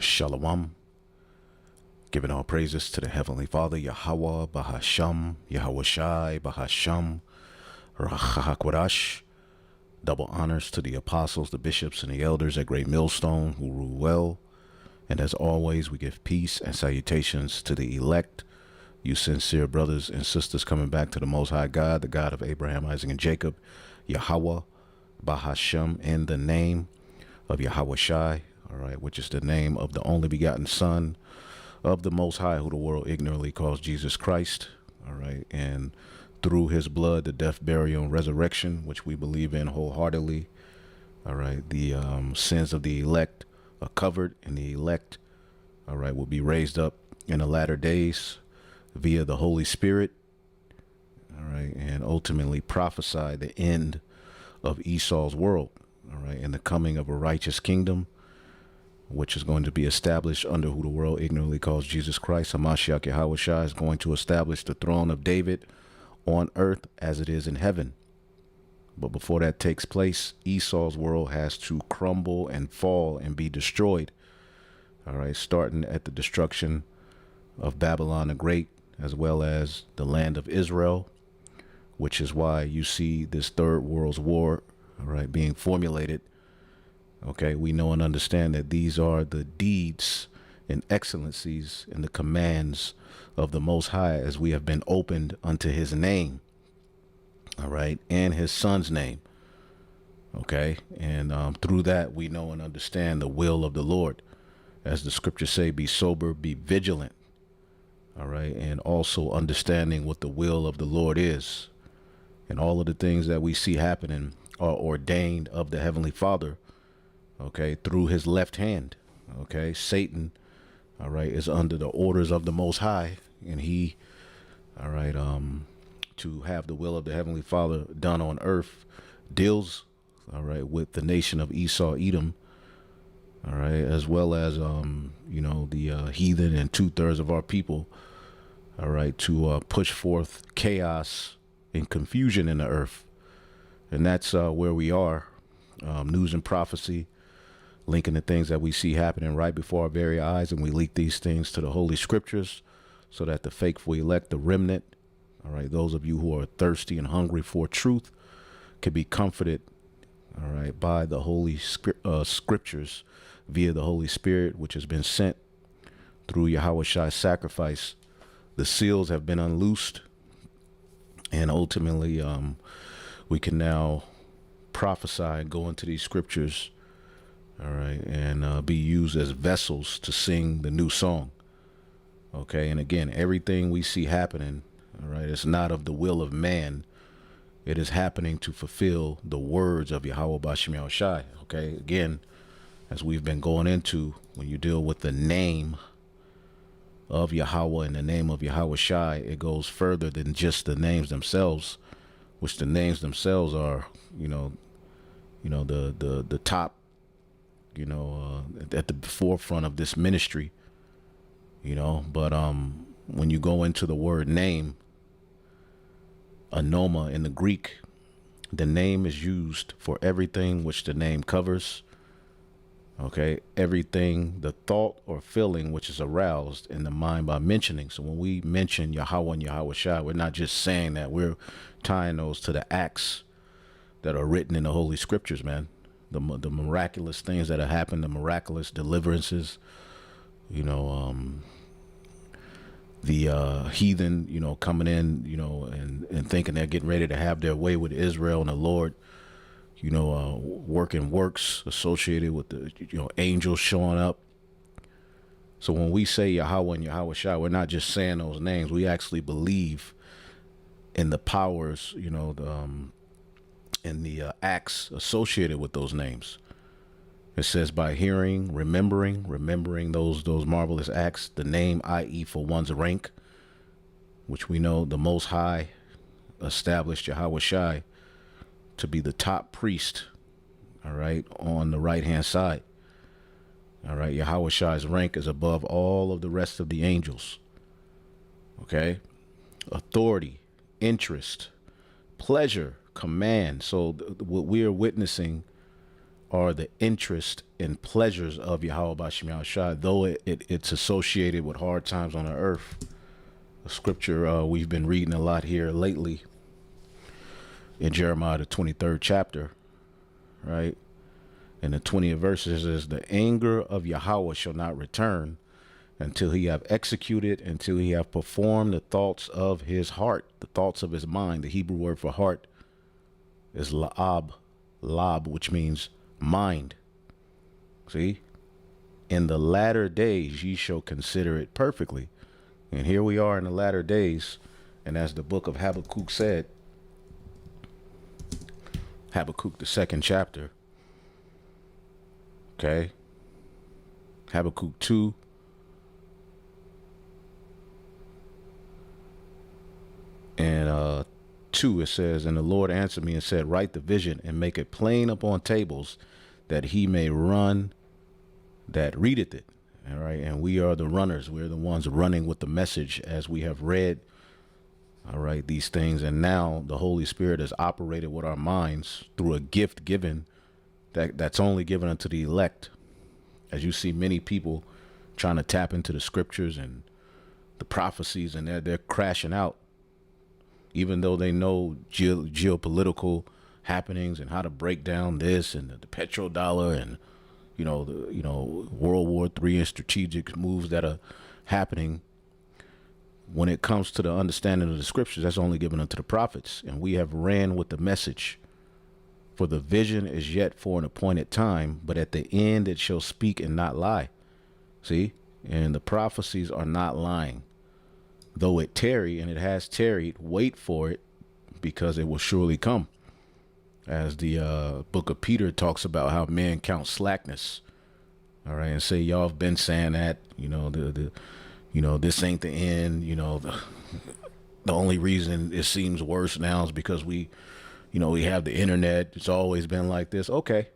Shalom. Giving all praises to the Heavenly Father, Yahweh, Bahasham, Yahweh Shai, Bahasham, Rachahakwadash. Double honors to the apostles, the bishops, and the elders at Great Millstone who rule well. And as always, we give peace and salutations to the elect, you sincere brothers and sisters coming back to the Most High God, the God of Abraham, Isaac, and Jacob, Yahweh, Bahasham, in the name of Yahweh Shai. All right, which is the name of the only begotten Son of the Most High, who the world ignorantly calls Jesus Christ. All right, and through his blood, the death, burial, and resurrection, which we believe in wholeheartedly. All right, the sins of the elect are covered, and the elect, all right, will be raised up in the latter days via the Holy Spirit. All right, and ultimately prophesy the end of Esau's world. All right, and the coming of a righteous kingdom, which is going to be established under who the world ignorantly calls Jesus Christ. Hamashiach Yahweh Shai is going to establish the throne of David on earth as it is in heaven. But before that takes place, Esau's world has to crumble and fall and be destroyed. All right, starting at the destruction of Babylon the Great, as well as the land of Israel, which is why you see this Third World War, all right, being formulated. Okay, we know and understand that these are the deeds and excellencies and the commands of the Most High as we have been opened unto his name, all right, and his Son's name. Okay, and through that we know and understand the will of the Lord. As the scriptures say, be sober, be vigilant, all right, and also understanding what the will of the Lord is. And all of the things that we see happening are ordained of the Heavenly Father, okay, through his left hand. Okay, Satan, all right, is under the orders of the Most High, and he, all right, to have the will of the Heavenly Father done on earth, deals, all right, with the nation of Esau, Edom, all right, as well as you know, the heathen and 2/3 of our people, all right, to push forth chaos and confusion in the earth. And that's where we are. News and prophecy, linking the things that we see happening right before our very eyes, and we leak these things to the Holy Scriptures so that the faithful elect, the remnant, all right, those of you who are thirsty and hungry for truth, can be comforted, all right, by the Holy Scriptures via the Holy Spirit, which has been sent through Yahweh Shai's sacrifice. The seals have been unloosed, and ultimately we can now prophesy and go into these scriptures, all right, and be used as vessels to sing the new song. Okay, and again, everything we see happening, all right, it's not of the will of man. It is happening to fulfill the words of Yahweh Bashem Yahweh Shai. Okay, again, as we've been going into, when you deal with the name of Yahweh and the name of Yahweh Shai, it goes further than just the names themselves, which the names themselves are, the top, at the forefront of this ministry, but when you go into the word name, anoma in the Greek, the name is used for everything which the name covers. Okay, everything, the thought or feeling which is aroused in the mind by mentioning. So when we mention Yahweh and Yahweh Shai, we're not just saying that, we're tying those to the acts that are written in the Holy Scriptures, man. The miraculous things that have happened, the miraculous deliverances, the heathen, coming in, and thinking they're getting ready to have their way with Israel and the Lord, working works associated with the, angels showing up. So when we say Yahweh and Yahweh Shai, we're not just saying those names. We actually believe in the powers, in the acts associated with those names. It says by hearing, remembering those marvelous acts, the name, i.e. for one's rank, which we know the Most High established Yahweh Shai to be the top priest, all right, on the right-hand side. All right, Yahweh Shai's rank is above all of the rest of the angels. Okay? Authority, interest, pleasure, command. So what we are witnessing are the interest and pleasures of Yahweh Bashim Yahushua, though it's associated with hard times on the earth. The scripture we've been reading a lot here lately in Jeremiah, the 23rd chapter, right? And the 20th verses is the anger of Yahweh shall not return until he have executed, until he have performed the thoughts of his heart, the thoughts of his mind. The Hebrew word for heart is lab, which means mind. See? In the latter days ye shall consider it perfectly. And here we are in the latter days, and as the book of Habakkuk said, Habakkuk, the 2nd chapter, okay, Habakkuk 2, and 2, it says, and the Lord answered me and said, write the vision and make it plain upon tables, that he may run that readeth it. All right. And we are the runners. We're the ones running with the message as we have read. All right. These things. And now the Holy Spirit has operated with our minds through a gift given that's only given unto the elect. As you see many people trying to tap into the scriptures and the prophecies, and they're crashing out, even though they know geopolitical happenings and how to break down this and the petrodollar and World War III and strategic moves that are happening. When it comes to the understanding of the scriptures, that's only given unto the prophets. And we have ran with the message. For the vision is yet for an appointed time, but at the end it shall speak and not lie. See? And the prophecies are not lying. Though it tarry, and it has tarried, wait for it, because it will surely come. As the book of Peter talks about how men count slackness, all right, and say y'all have been saying that, this ain't the end. The only reason it seems worse now is because we have the internet. It's always been like this. Okay,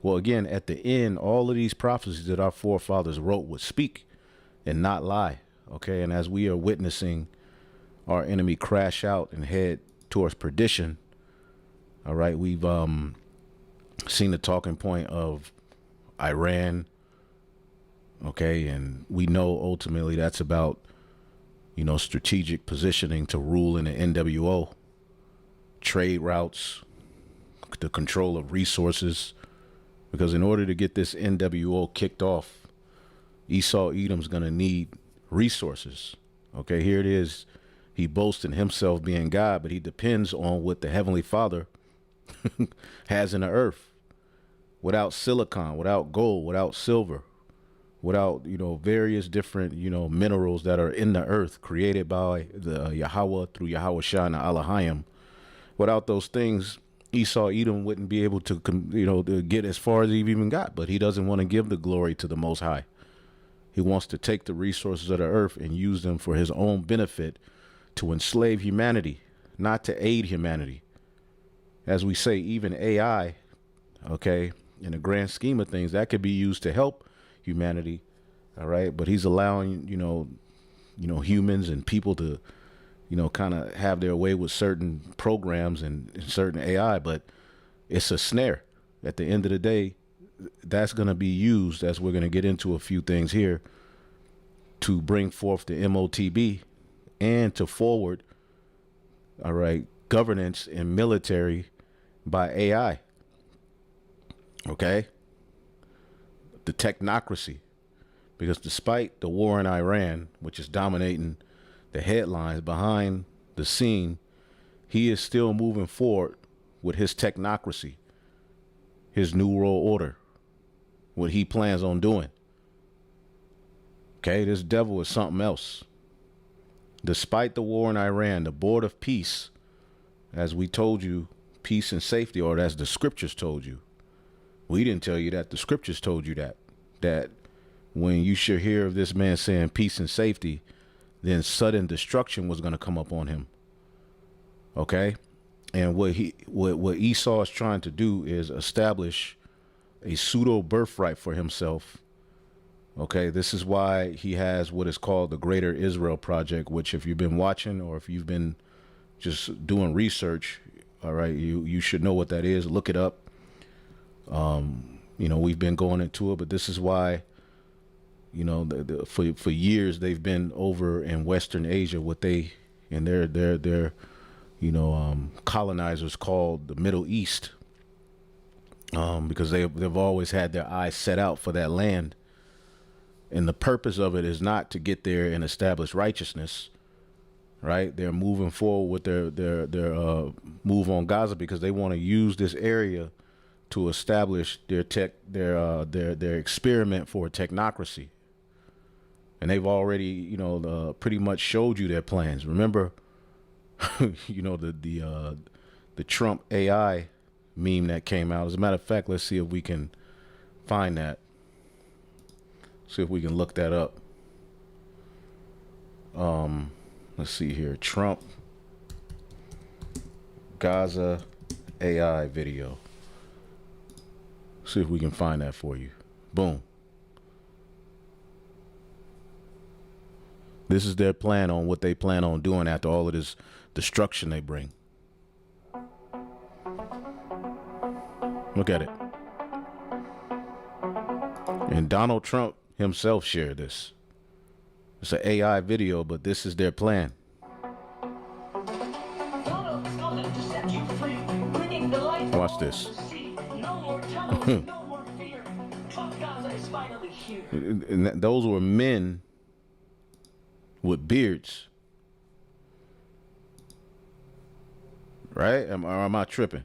well, again, at the end, all of these prophecies that our forefathers wrote would speak and not lie. Okay, and as we are witnessing our enemy crash out and head towards perdition. All right, we've seen the talking point of Iran, okay, and we know ultimately that's about, strategic positioning to rule in the NWO, trade routes, the control of resources, because in order to get this NWO kicked off, Esau Edom's going to need resources. Okay, here it is. He boasts in himself being God, but he depends on what the Heavenly Father has in the earth. Without silicon, without gold, without silver, without various different minerals that are in the earth created by the Yahweh through Yahweh Shai and Elohim. Without those things, Esau Edom wouldn't be able to to get as far as he even got. But he doesn't want to give the glory to the Most High. He wants to take the resources of the earth and use them for his own benefit, to enslave humanity, not to aid humanity. As we say, even AI, okay, in the grand scheme of things, that could be used to help humanity, all right? But he's allowing, humans and people to, kind of have their way with certain programs and certain AI, but it's a snare. At the end of the day, that's going to be used, as we're going to get into a few things here, to bring forth the MOTB and to forward, all right, governance and military by AI. Okay? The technocracy. Because despite the war in Iran, which is dominating the headlines, behind the scene, he is still moving forward with his technocracy, his new world order, what he plans on doing. Okay, this devil is something else. Despite the war in Iran, the Board of Peace, as we told you, peace and safety, or as the scriptures told you, We didn't tell you that. The scriptures told you that. That when you should hear of this man saying peace and safety, then sudden destruction was going to come up on him. Okay? And what Esau is trying to do is establish a pseudo birthright for himself. Okay, this is why he has what is called the Greater Israel Project, which if you've been watching or if you've been just doing research, all right, you should know what that is. Look it up. You know, we've been going into it, but this is why, you know, for years they've been over in Western Asia, what they and their you know, colonizers called the Middle East, because they've always had their eyes set out for that land. And the purpose of it is not to get there and establish righteousness, right? They're moving forward with their move on Gaza because they want to use this area to establish their experiment for technocracy. And they've already, you know, pretty much showed you their plans. Remember, you know, the Trump AI meme that came out. As a matter of fact, let's see if we can find that. See if we can look that up. Let's see here. Trump Gaza AI video. See if we can find that for you. Boom. This is their plan on what they plan on doing after all of this destruction they bring. Look at it. And Donald Trump himself shared this. It's an AI video, but this is their plan. Watch this. And those were men with beards, right? Or am I tripping?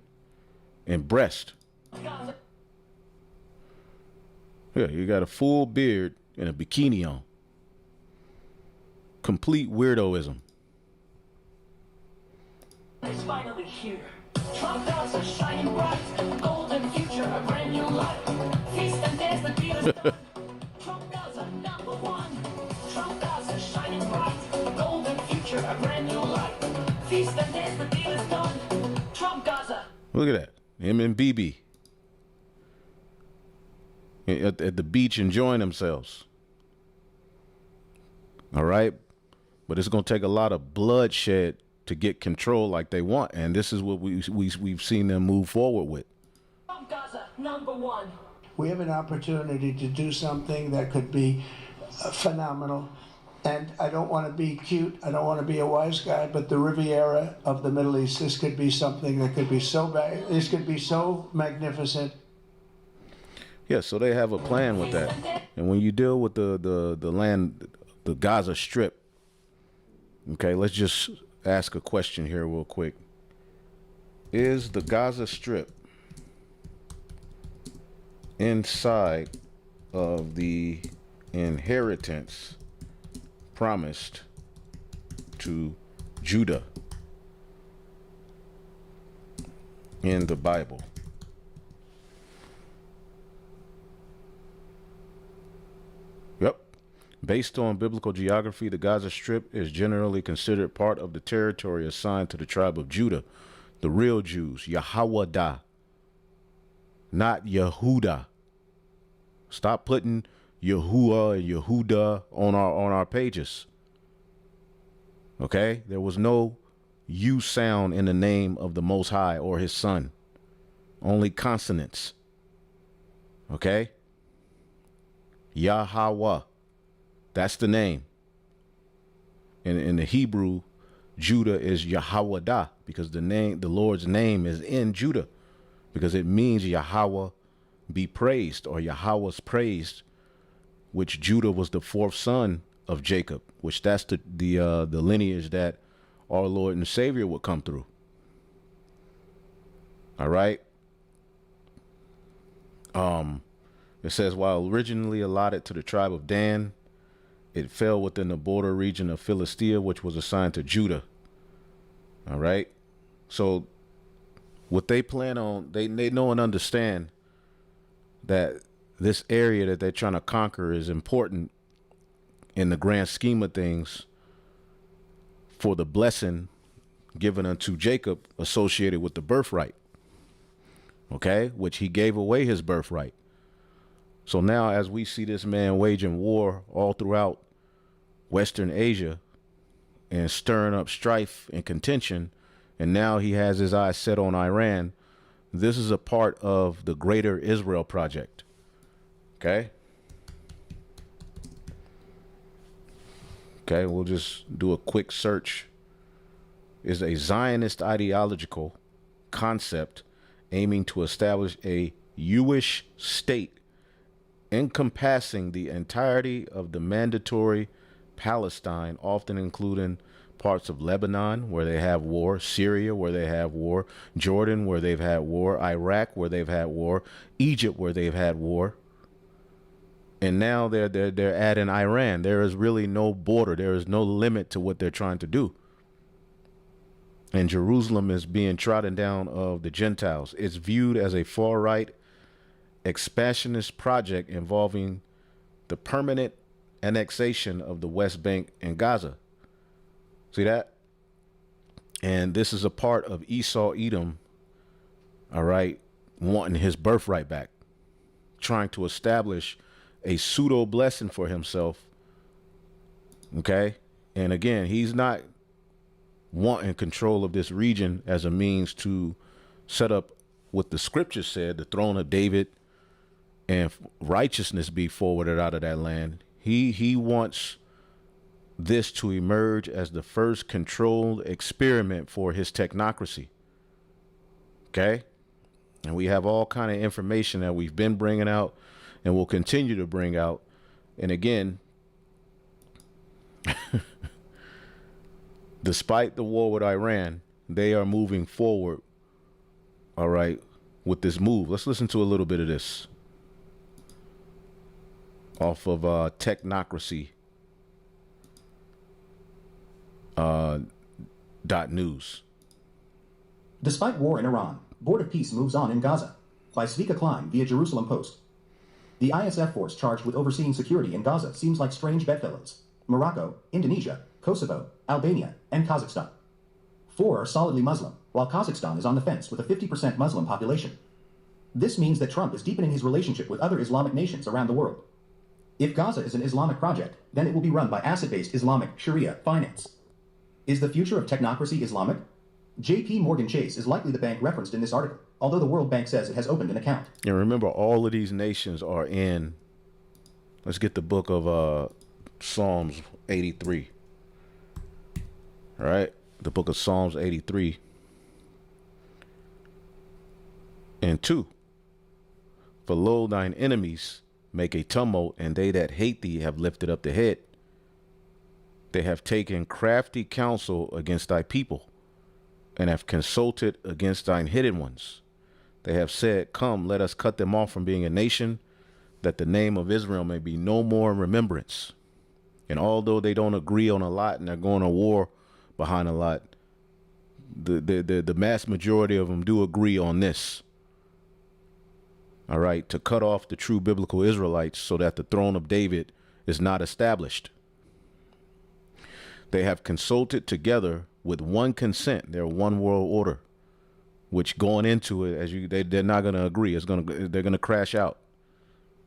And breast. Yeah, you got a full beard and a bikini on. Complete weirdoism. It's finally here. Trump Gaza shining bright, golden future, a brand new life. Feast and dance, the deal is done. Trump Gaza #1. Trump Gaza shining bright, golden future, a brand new life. Feast and dance, the deal is done. Trump Gaza. Look at that. Him and BB at the beach enjoying themselves. All right. But it's going to take a lot of bloodshed to get control like they want. And this is what we've seen them move forward with. Trump Gaza #1. We have an opportunity to do something that could be phenomenal. And I don't want to be cute, I don't want to be a wise guy, but the Riviera of the Middle East, this could be something that could be so bad, this could be so magnificent. Yeah, so they have a plan with that. And when you deal with the land, the Gaza Strip, okay, let's just ask a question here real quick. Is the Gaza Strip inside of the inheritance promised to Judah in the Bible? Yep. Based on biblical geography, the Gaza Strip is generally considered part of the territory assigned to the tribe of Judah, the real Jews, Yahwadah, not Yehuda. Stop putting Yahuwah and Yehuda on our pages. Okay? There was no U sound in the name of the Most High or his son. Only consonants. Okay? Yahweh. That's the name. In the Hebrew, Judah is Yahwadah because the Lord's name is in Judah because it means Yahweh be praised or Yahweh's praised, which Judah was the fourth son of Jacob, which that's the lineage that our Lord and Savior would come through. All right. It says, while originally allotted to the tribe of Dan, it fell within the border region of Philistia, which was assigned to Judah. All right. So what they plan on, they know and understand that this area that they're trying to conquer is important in the grand scheme of things for the blessing given unto Jacob associated with the birthright, okay, which he gave away his birthright. So now as we see this man waging war all throughout Western Asia and stirring up strife and contention, and now he has his eyes set on Iran, this is a part of the greater Israel project, okay? Okay, we'll just do a quick search. Is a Zionist ideological concept aiming to establish a Jewish state encompassing the entirety of the mandatory Palestine, often including parts of Lebanon where they have war, Syria where they have war, Jordan where they've had war, Iraq where they've had war, Egypt where they've had war. And now they're adding Iran. There is really no border. There is no limit to what they're trying to do. And Jerusalem is being trodden down of the Gentiles. It's viewed as a far-right expansionist project involving the permanent annexation of the West Bank and Gaza. See that? And this is a part of Esau Edom, all right, wanting his birthright back, trying to establish a pseudo blessing for himself. Okay. And again, he's not wanting control of this region as a means to set up what the scripture said, the throne of David, and righteousness be forwarded out of that land. He wants this to emerge as the first controlled experiment for his technocracy. Okay. And we have all kind of information that we've been bringing out and will continue to bring out. And again, despite the war with Iran, they are moving forward, all right, with this move. Let's listen to a little bit of this off of Technocracy .news. Despite war in Iran, Board of Peace moves on in Gaza. By Svika Klein via Jerusalem Post. The ISF force charged with overseeing security in Gaza seems like strange bedfellows. Morocco, Indonesia, Kosovo, Albania, and Kazakhstan. 4 are solidly Muslim, while Kazakhstan is on the fence with a 50% Muslim population. This means that Trump is deepening his relationship with other Islamic nations around the world. If Gaza is an Islamic project, then it will be run by asset-based Islamic Sharia finance. Is the future of technocracy Islamic? JP Morgan Chase is likely the bank referenced in this article, although the World Bank says it has opened an account. And remember, all of these nations are in, let's get the book of Psalms 83. All right, the book of Psalms 83 and 2. For lo, thine enemies make a tumult, and they that hate thee have lifted up the head. They have taken crafty counsel against thy people, and have consulted against thine hidden ones. They have said, come, let us cut them off from being a nation, that the name of Israel may be no more in remembrance. And although they don't agree on a lot and they're going to war behind a lot, the mass majority of them do agree on this. All right, to cut off the true biblical Israelites so that the throne of David is not established. They have consulted together with one consent, their one world order, which going into it, they're not going to agree. They're going to crash out.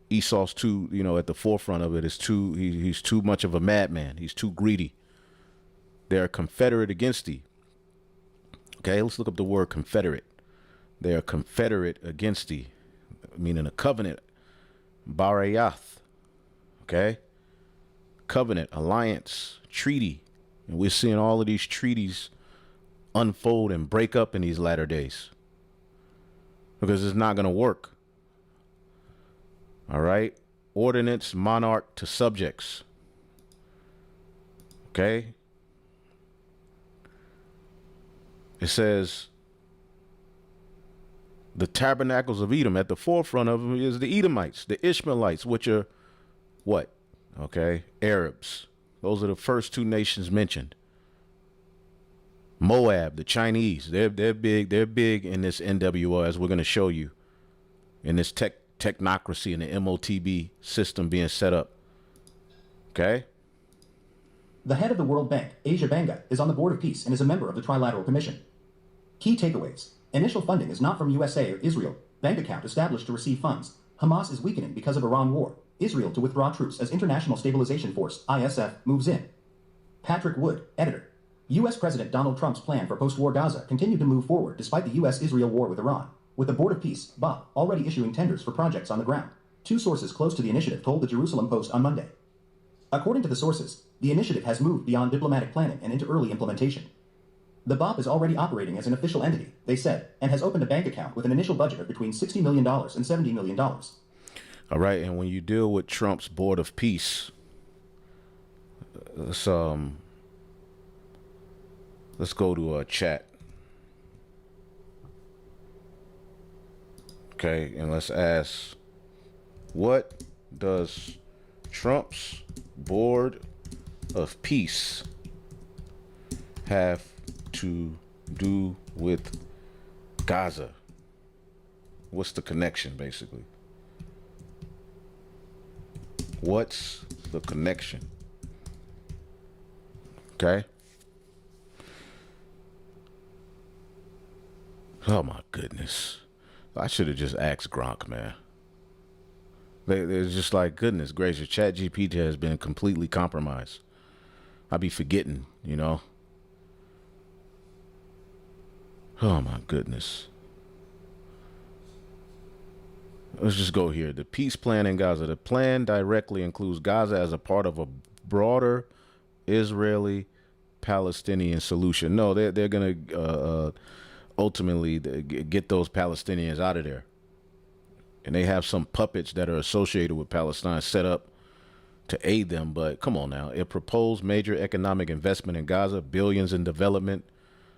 Esau's too, at the forefront of it. He's too much of a madman. He's too greedy. They're confederate against thee. Okay, let's look up the word confederate. They are confederate against thee, meaning a covenant. Barayath. Okay, covenant, alliance, treaty. And we're seeing all of these treaties unfold and break up in these latter days because it's not going to work. All right. Ordinance, monarch to subjects. Okay. It says the tabernacles of Edom, at the forefront of them is the Edomites, the Ishmaelites, which are what? Okay. Arabs. Those are the first 2 nations mentioned. Moab, the Chinese, they're big. They're big in this NWO, as we're going to show you in this technocracy and the MOTB system being set up. Okay? The head of the World Bank, Asia Banga, is on the Board of Peace and is a member of the Trilateral Commission. Key takeaways. Initial funding is not from USA or Israel. Bank account established to receive funds. Hamas is weakening because of Iran war. Israel to withdraw troops as International Stabilization Force, ISF, moves in. Patrick Wood, editor. U.S. President Donald Trump's plan for post-war Gaza continued to move forward despite the U.S.-Israel war with Iran, with the Board of Peace, BOP, already issuing tenders for projects on the ground. Two sources close to the initiative told the Jerusalem Post on Monday. According to the sources, the initiative has moved beyond diplomatic planning and into early implementation. The BOP is already operating as an official entity, they said, and has opened a bank account with an initial budget of between $60 million and $70 million. All right, and when you deal with Trump's Board of Peace, let's go to a chat. Okay, and let's ask, what does Trump's Board of Peace have to do with Gaza? What's the connection, basically? What's the connection? Okay. Oh my goodness. I should have just asked Gronk, man. They're just like, goodness gracious, ChatGPT has been completely compromised. I be forgetting, you know. Oh my goodness. Let's just go here. The peace plan in Gaza. The plan directly includes Gaza as a part of a broader Israeli-Palestinian solution. No, they're gonna ultimately get those Palestinians out of there. And they have some puppets that are associated with Palestine set up to aid them. But come on now. It proposed major economic investment in Gaza, billions in development,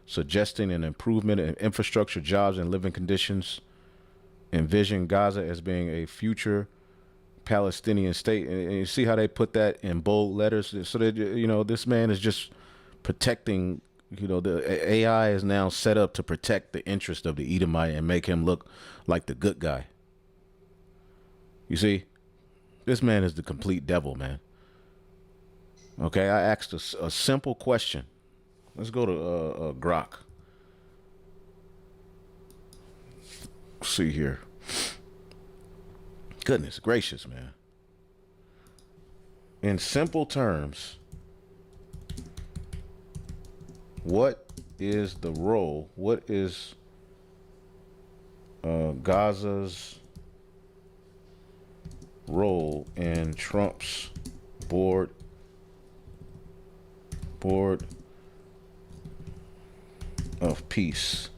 suggesting an improvement in infrastructure, jobs, and living conditions. Envision Gaza as being a future Palestinian state. And you see how they put that in bold letters? So that, you know, this man is just protecting, you know, the AI is now set up to protect the interest of the Edomite and make him look like the good guy. You see, this man is the complete devil, man. Okay, I asked a simple question. Let's go to Grok. See here. Goodness gracious, man. In simple terms, what is the role? What is Gaza's role in Trump's board of peace?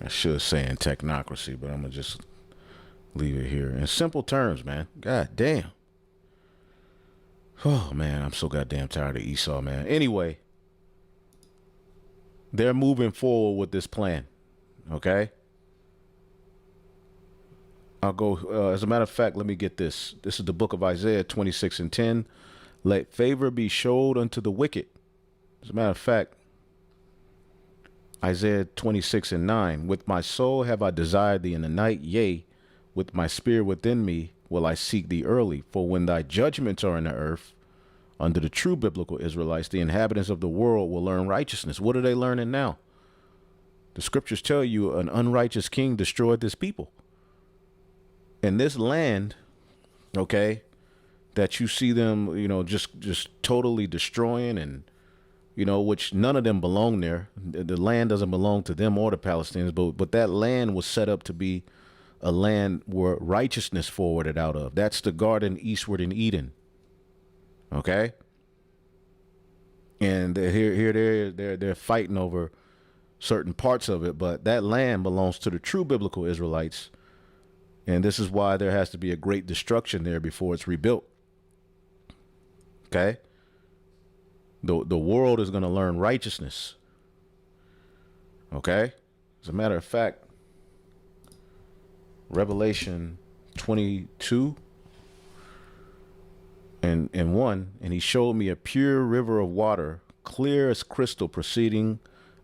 I should say in technocracy, but I'm gonna just leave it here. In simple terms, man. God damn. Oh man, I'm so goddamn tired of Esau, man. Anyway, they're moving forward with this plan. Okay? I'll go, as a matter of fact, let me get this. This is the book of Isaiah 26:10. Let favor be showed unto the wicked. As a matter of fact, Isaiah 26:9. With my soul have I desired thee in the night, yea, with my spirit within me will I seek thee early. For when thy judgments are in the earth, under the true biblical Israelites, the inhabitants of the world will learn righteousness. What are they learning now? The scriptures tell you an unrighteous king destroyed this people. And this land, okay, that you see them, you know, just totally destroying, and, you know, which none of them belong there. The land doesn't belong to them or the Palestinians, but that land was set up to be a land where righteousness forwarded out of. That's the garden eastward in Eden. Okay? And they're fighting over certain parts of it, but that land belongs to the true biblical Israelites. And this is why there has to be a great destruction there before it's rebuilt. Okay? The world is going to learn righteousness. Okay? As a matter of fact, Revelation 22 and 1, and he showed me a pure river of water, clear as crystal, proceeding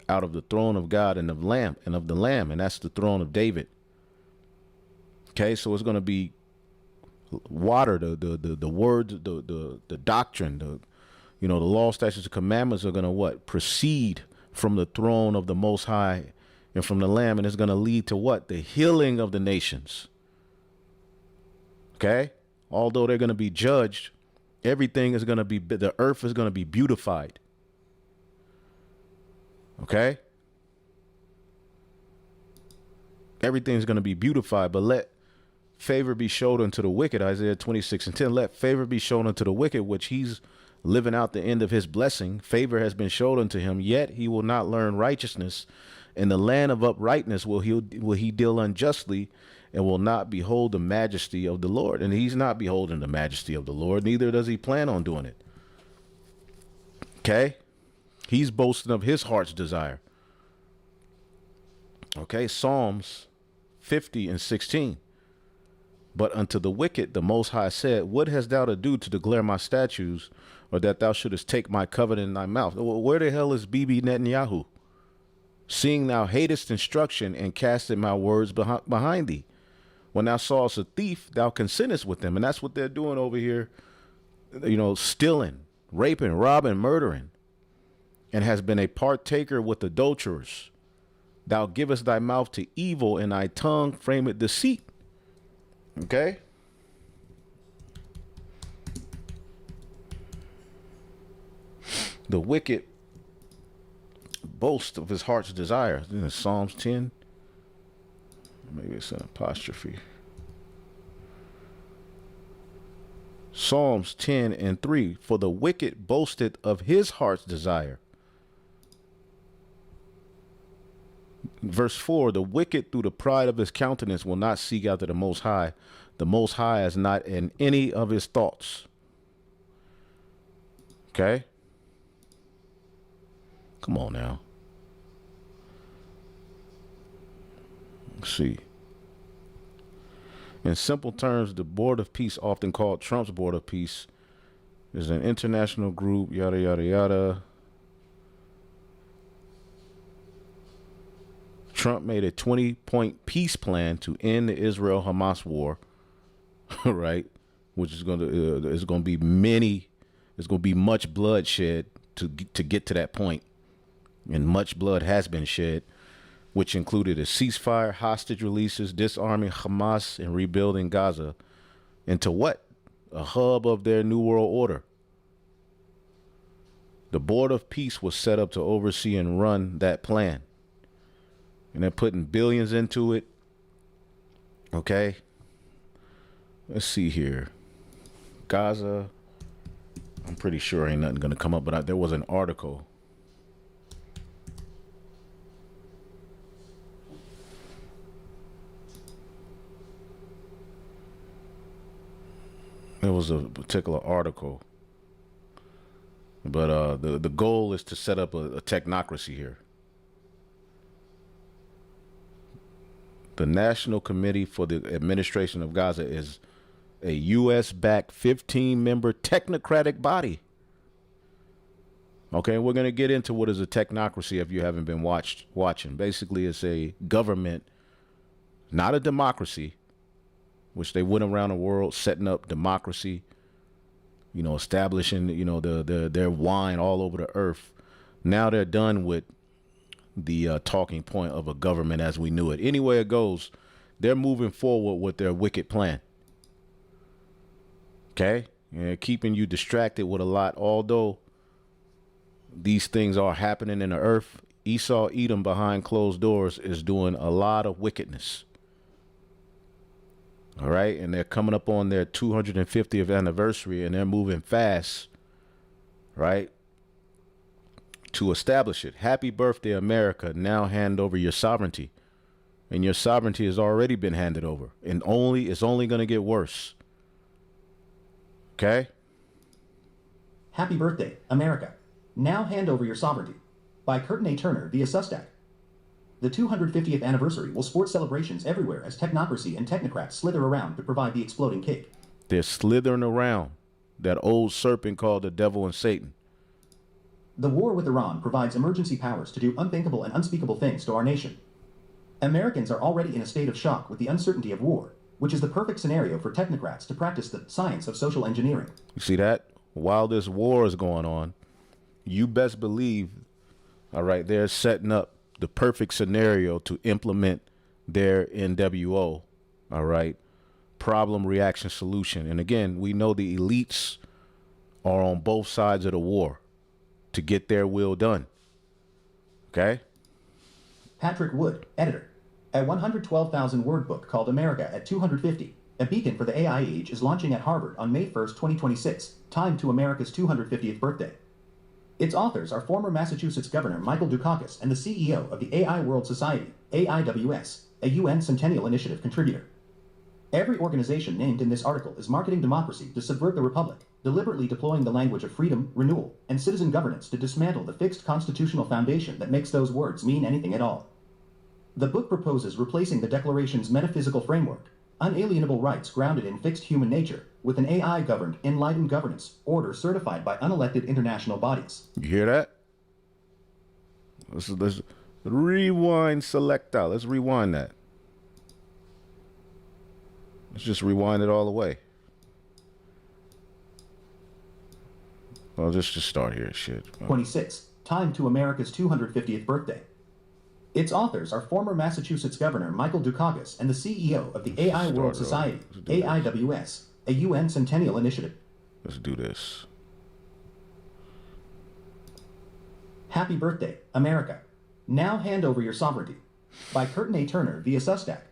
out of the throne of God and of the Lamb, and that's the throne of David. Okay, so it's going to be water, the word, the doctrine, the law, statutes, and commandments are going to what? Proceed from the throne of the Most High and from the Lamb, and it's going to lead to what? The healing of the nations. Okay? Although they're going to be judged, everything is going to be, the earth is going to be beautified. Okay? Everything's going to be beautified, but let favor be showed unto the wicked. Isaiah 26:10. Let favor be shown unto the wicked, which he's living out the end of his blessing. Favor has been showed unto him, yet he will not learn righteousness. In the land of uprightness will he deal unjustly, and will not behold the majesty of the Lord. And he's not beholding the majesty of the Lord, neither does he plan on doing it. Okay? He's boasting of his heart's desire. Okay, Psalms 50:16. But unto the wicked the Most High said, what hast thou to do to declare my statutes, or that thou shouldest take my covenant in thy mouth? Where the hell is Bibi Netanyahu? Seeing thou hatest instruction and castest my words behind thee. When thou sawest a thief, thou consentest with them. And that's what they're doing over here, stealing, raping, robbing, murdering, and has been a partaker with adulterers. Thou givest thy mouth to evil, and thy tongue frameth deceit. Okay? The wicked boast of his heart's desire. In Psalms 10. Maybe it's an apostrophe. Psalms 10:3. For the wicked boasted of his heart's desire. Verse 4, the wicked through the pride of his countenance will not seek after the Most High. The Most High is not in any of his thoughts. Okay? Come on now. Let's see. In simple terms, the Board of Peace, often called Trump's Board of Peace, is an international group, yada, yada, yada. Trump made a 20-point peace plan to end the Israel-Hamas war, right? Which is going to be much bloodshed to get to that point, and much blood has been shed, which included a ceasefire, hostage releases, disarming Hamas, and rebuilding Gaza into what? A hub of their new world order. The Board of Peace was set up to oversee and run that plan. And they're putting billions into it. Okay. Let's see here. Gaza. I'm pretty sure ain't nothing going to come up, but there was an article. There was a particular article. But the goal is to set up a technocracy here. The National Committee for the Administration of Gaza is a U.S.-backed 15-member technocratic body. Okay, we're going to get into what is a technocracy if you haven't been watching. Basically, it's a government, not a democracy, which they went around the world setting up democracy, establishing, their wine all over the earth. Now they're done with the talking point of a government as we knew it. Anywhere it goes, they're moving forward with their wicked plan. Okay? And keeping you distracted with a lot. Although these things are happening in the earth, Esau Edom behind closed doors is doing a lot of wickedness. All right? And they're coming up on their 250th anniversary, and they're moving fast, right, to establish it. Happy birthday, America. Now hand over your sovereignty. And your sovereignty has already been handed over. And it's only going to get worse. Okay? Happy birthday, America. Now hand over your sovereignty. By Curtin A. Turner via Substack. The 250th anniversary will sport celebrations everywhere as technocracy and technocrats slither around to provide the exploding cake. They're slithering around. That old serpent called the devil and Satan. The war with Iran provides emergency powers to do unthinkable and unspeakable things to our nation. Americans are already in a state of shock with the uncertainty of war, which is the perfect scenario for technocrats to practice the science of social engineering. You see that? While this war is going on, you best believe, all right, they're setting up the perfect scenario to implement their NWO, all right, problem, reaction, solution. And again, we know the elites are on both sides of the war to get their will done. Okay? Patrick Wood, editor. A 112,000 word book called America at 250, a beacon for the AI age, is launching at Harvard on May 1st, 2026, timed to America's 250th birthday. Its authors are former Massachusetts Governor Michael Dukakis and the CEO of the AI World Society, AIWS, a UN Centennial Initiative contributor. Every organization named in this article is marketing democracy to subvert the republic, deliberately deploying the language of freedom, renewal, and citizen governance to dismantle the fixed constitutional foundation that makes those words mean anything at all. The book proposes replacing the Declaration's metaphysical framework, unalienable rights grounded in fixed human nature, with an AI-governed, enlightened governance order certified by unelected international bodies. You hear that? Let's rewind, select out. Let's rewind that. Let's just rewind it all the way. Well, let's just start here. Shit. 26, timed to America's 250th birthday. Its authors are former Massachusetts Governor Michael Dukakis and the CEO of the AI World Society, AIWS, a UN Centennial Initiative. Let's do this. Happy birthday, America. Now hand over your sovereignty. By Curtin A. Turner via Substack.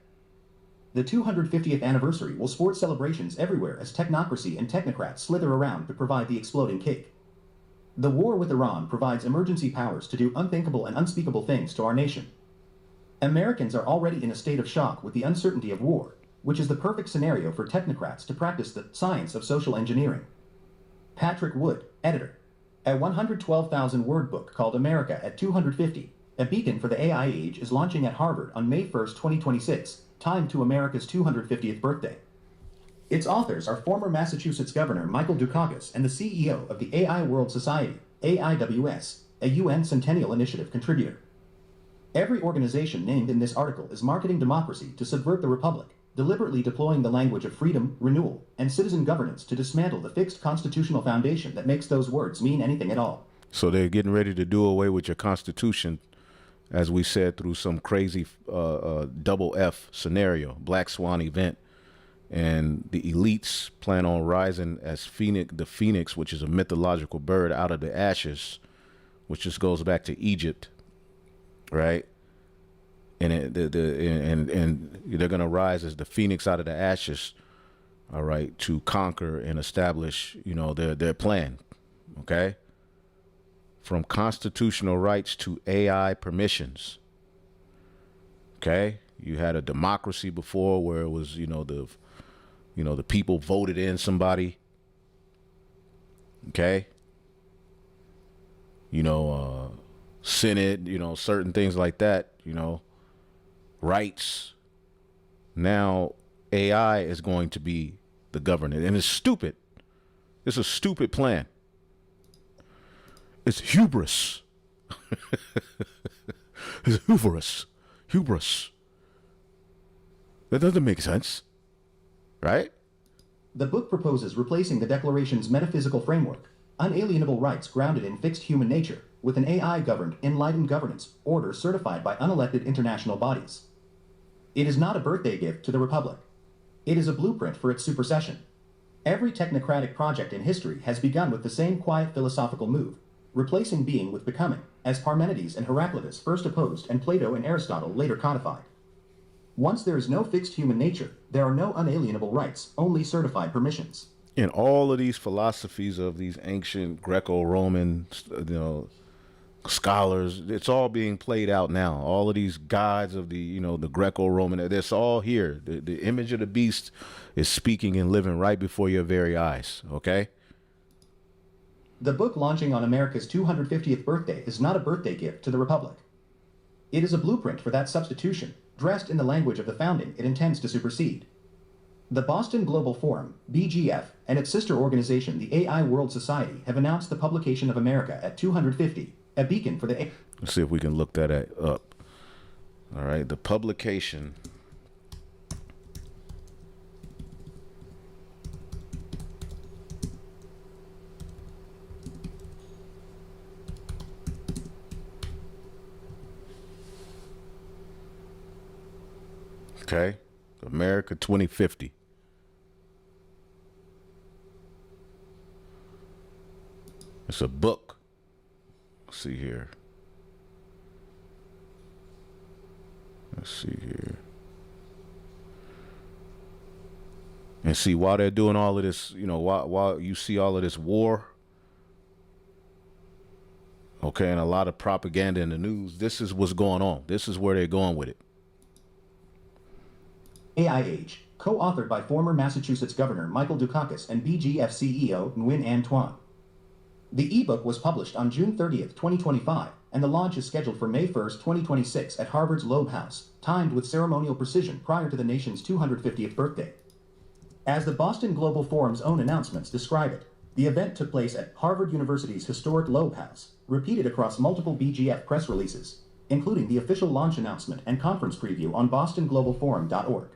The 250th anniversary will sport celebrations everywhere as technocracy and technocrats slither around to provide the exploding cake. The war with Iran provides emergency powers to do unthinkable and unspeakable things to our nation. Americans are already in a state of shock with the uncertainty of war, which is the perfect scenario for technocrats to practice the science of social engineering. Patrick Wood, editor. A 112,000 word book called America at 250, a beacon for the AI age, is launching at Harvard on May 1st, 2026, timed to America's 250th birthday. Its authors are former Massachusetts Governor Michael Dukakis and the CEO of the AI World Society, AIWS, a UN Centennial Initiative contributor. Every organization named in this article is marketing democracy to subvert the republic, deliberately deploying the language of freedom, renewal, and citizen governance to dismantle the fixed constitutional foundation that makes those words mean anything at all. So they're getting ready to do away with your constitution, as we said, through some crazy double F scenario, black swan event. And the elites plan on rising as the phoenix, which is a mythological bird, out of the ashes, which just goes back to Egypt, right? And they're gonna rise as the phoenix out of the ashes, all right, to conquer and establish, their plan, okay? From constitutional rights to AI permissions, okay? You had a democracy before where it was, the people voted in somebody, okay? Senate, certain things like that, rights. Now AI is going to be the governor, and it's stupid. It's a stupid plan. It's hubris. It's hubris. That doesn't make sense, right? The book proposes replacing the Declaration's metaphysical framework, unalienable rights grounded in fixed human nature, with an AI-governed, enlightened governance order certified by unelected international bodies. It is not a birthday gift to the Republic. It is a blueprint for its supersession. Every technocratic project in history has begun with the same quiet philosophical move, replacing being with becoming, as Parmenides and Heraclitus first opposed and Plato and Aristotle later codified. Once there is no fixed human nature, there are no unalienable rights, only certified permissions. In all of these philosophies of these ancient Greco-Roman, scholars, it's all being played out now. All of these gods of the Greco-Roman, it's all here. The image of the beast is speaking and living right before your very eyes, okay? The book launching on America's 250th birthday is not a birthday gift to the Republic. It is a blueprint for that substitution, dressed in the language of the founding it intends to supersede. The Boston Global Forum, BGF, and its sister organization, the AI World Society, have announced the publication of America at 250, a beacon for the... Let's see if we can look that up. All right, the publication Okay. America 2050. It's a book. Let's see here. Let's see here. And see, while they're doing all of this, you know, while you see all of this war, okay, and a lot of propaganda in the news, this is what's going on. This is where they're going with it. AI Age, co-authored by former Massachusetts Governor Michael Dukakis and BGF CEO Nguyen An Tuan. The ebook was published on June 30th, 2025, and the launch is scheduled for May 1st, 2026 at Harvard's Loeb House, timed with ceremonial precision prior to the nation's 250th birthday. As the Boston Global Forum's own announcements describe it, the event took place at Harvard University's historic Loeb House, repeated across multiple BGF press releases, including the official launch announcement and conference preview on bostonglobalforum.org.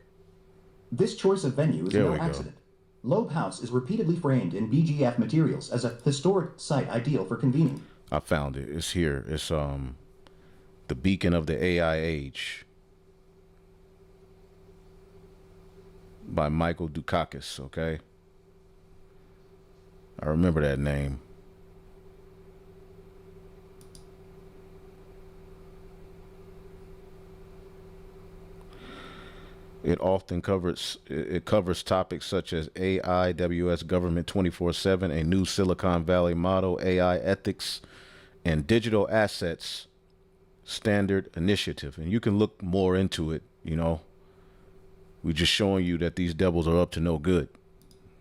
This choice of venue is no accident. Loeb House is repeatedly framed in BGF materials as a historic site ideal for convening. I found it. It's here. It's the beacon of the AI age by Michael Dukakis. Okay, I remember that name. It often covers topics such as AI, WS government 24/7, a new Silicon Valley model, AI ethics, and digital assets standard initiative. And you can look more into it, you know. We're just showing you that these devils are up to no good.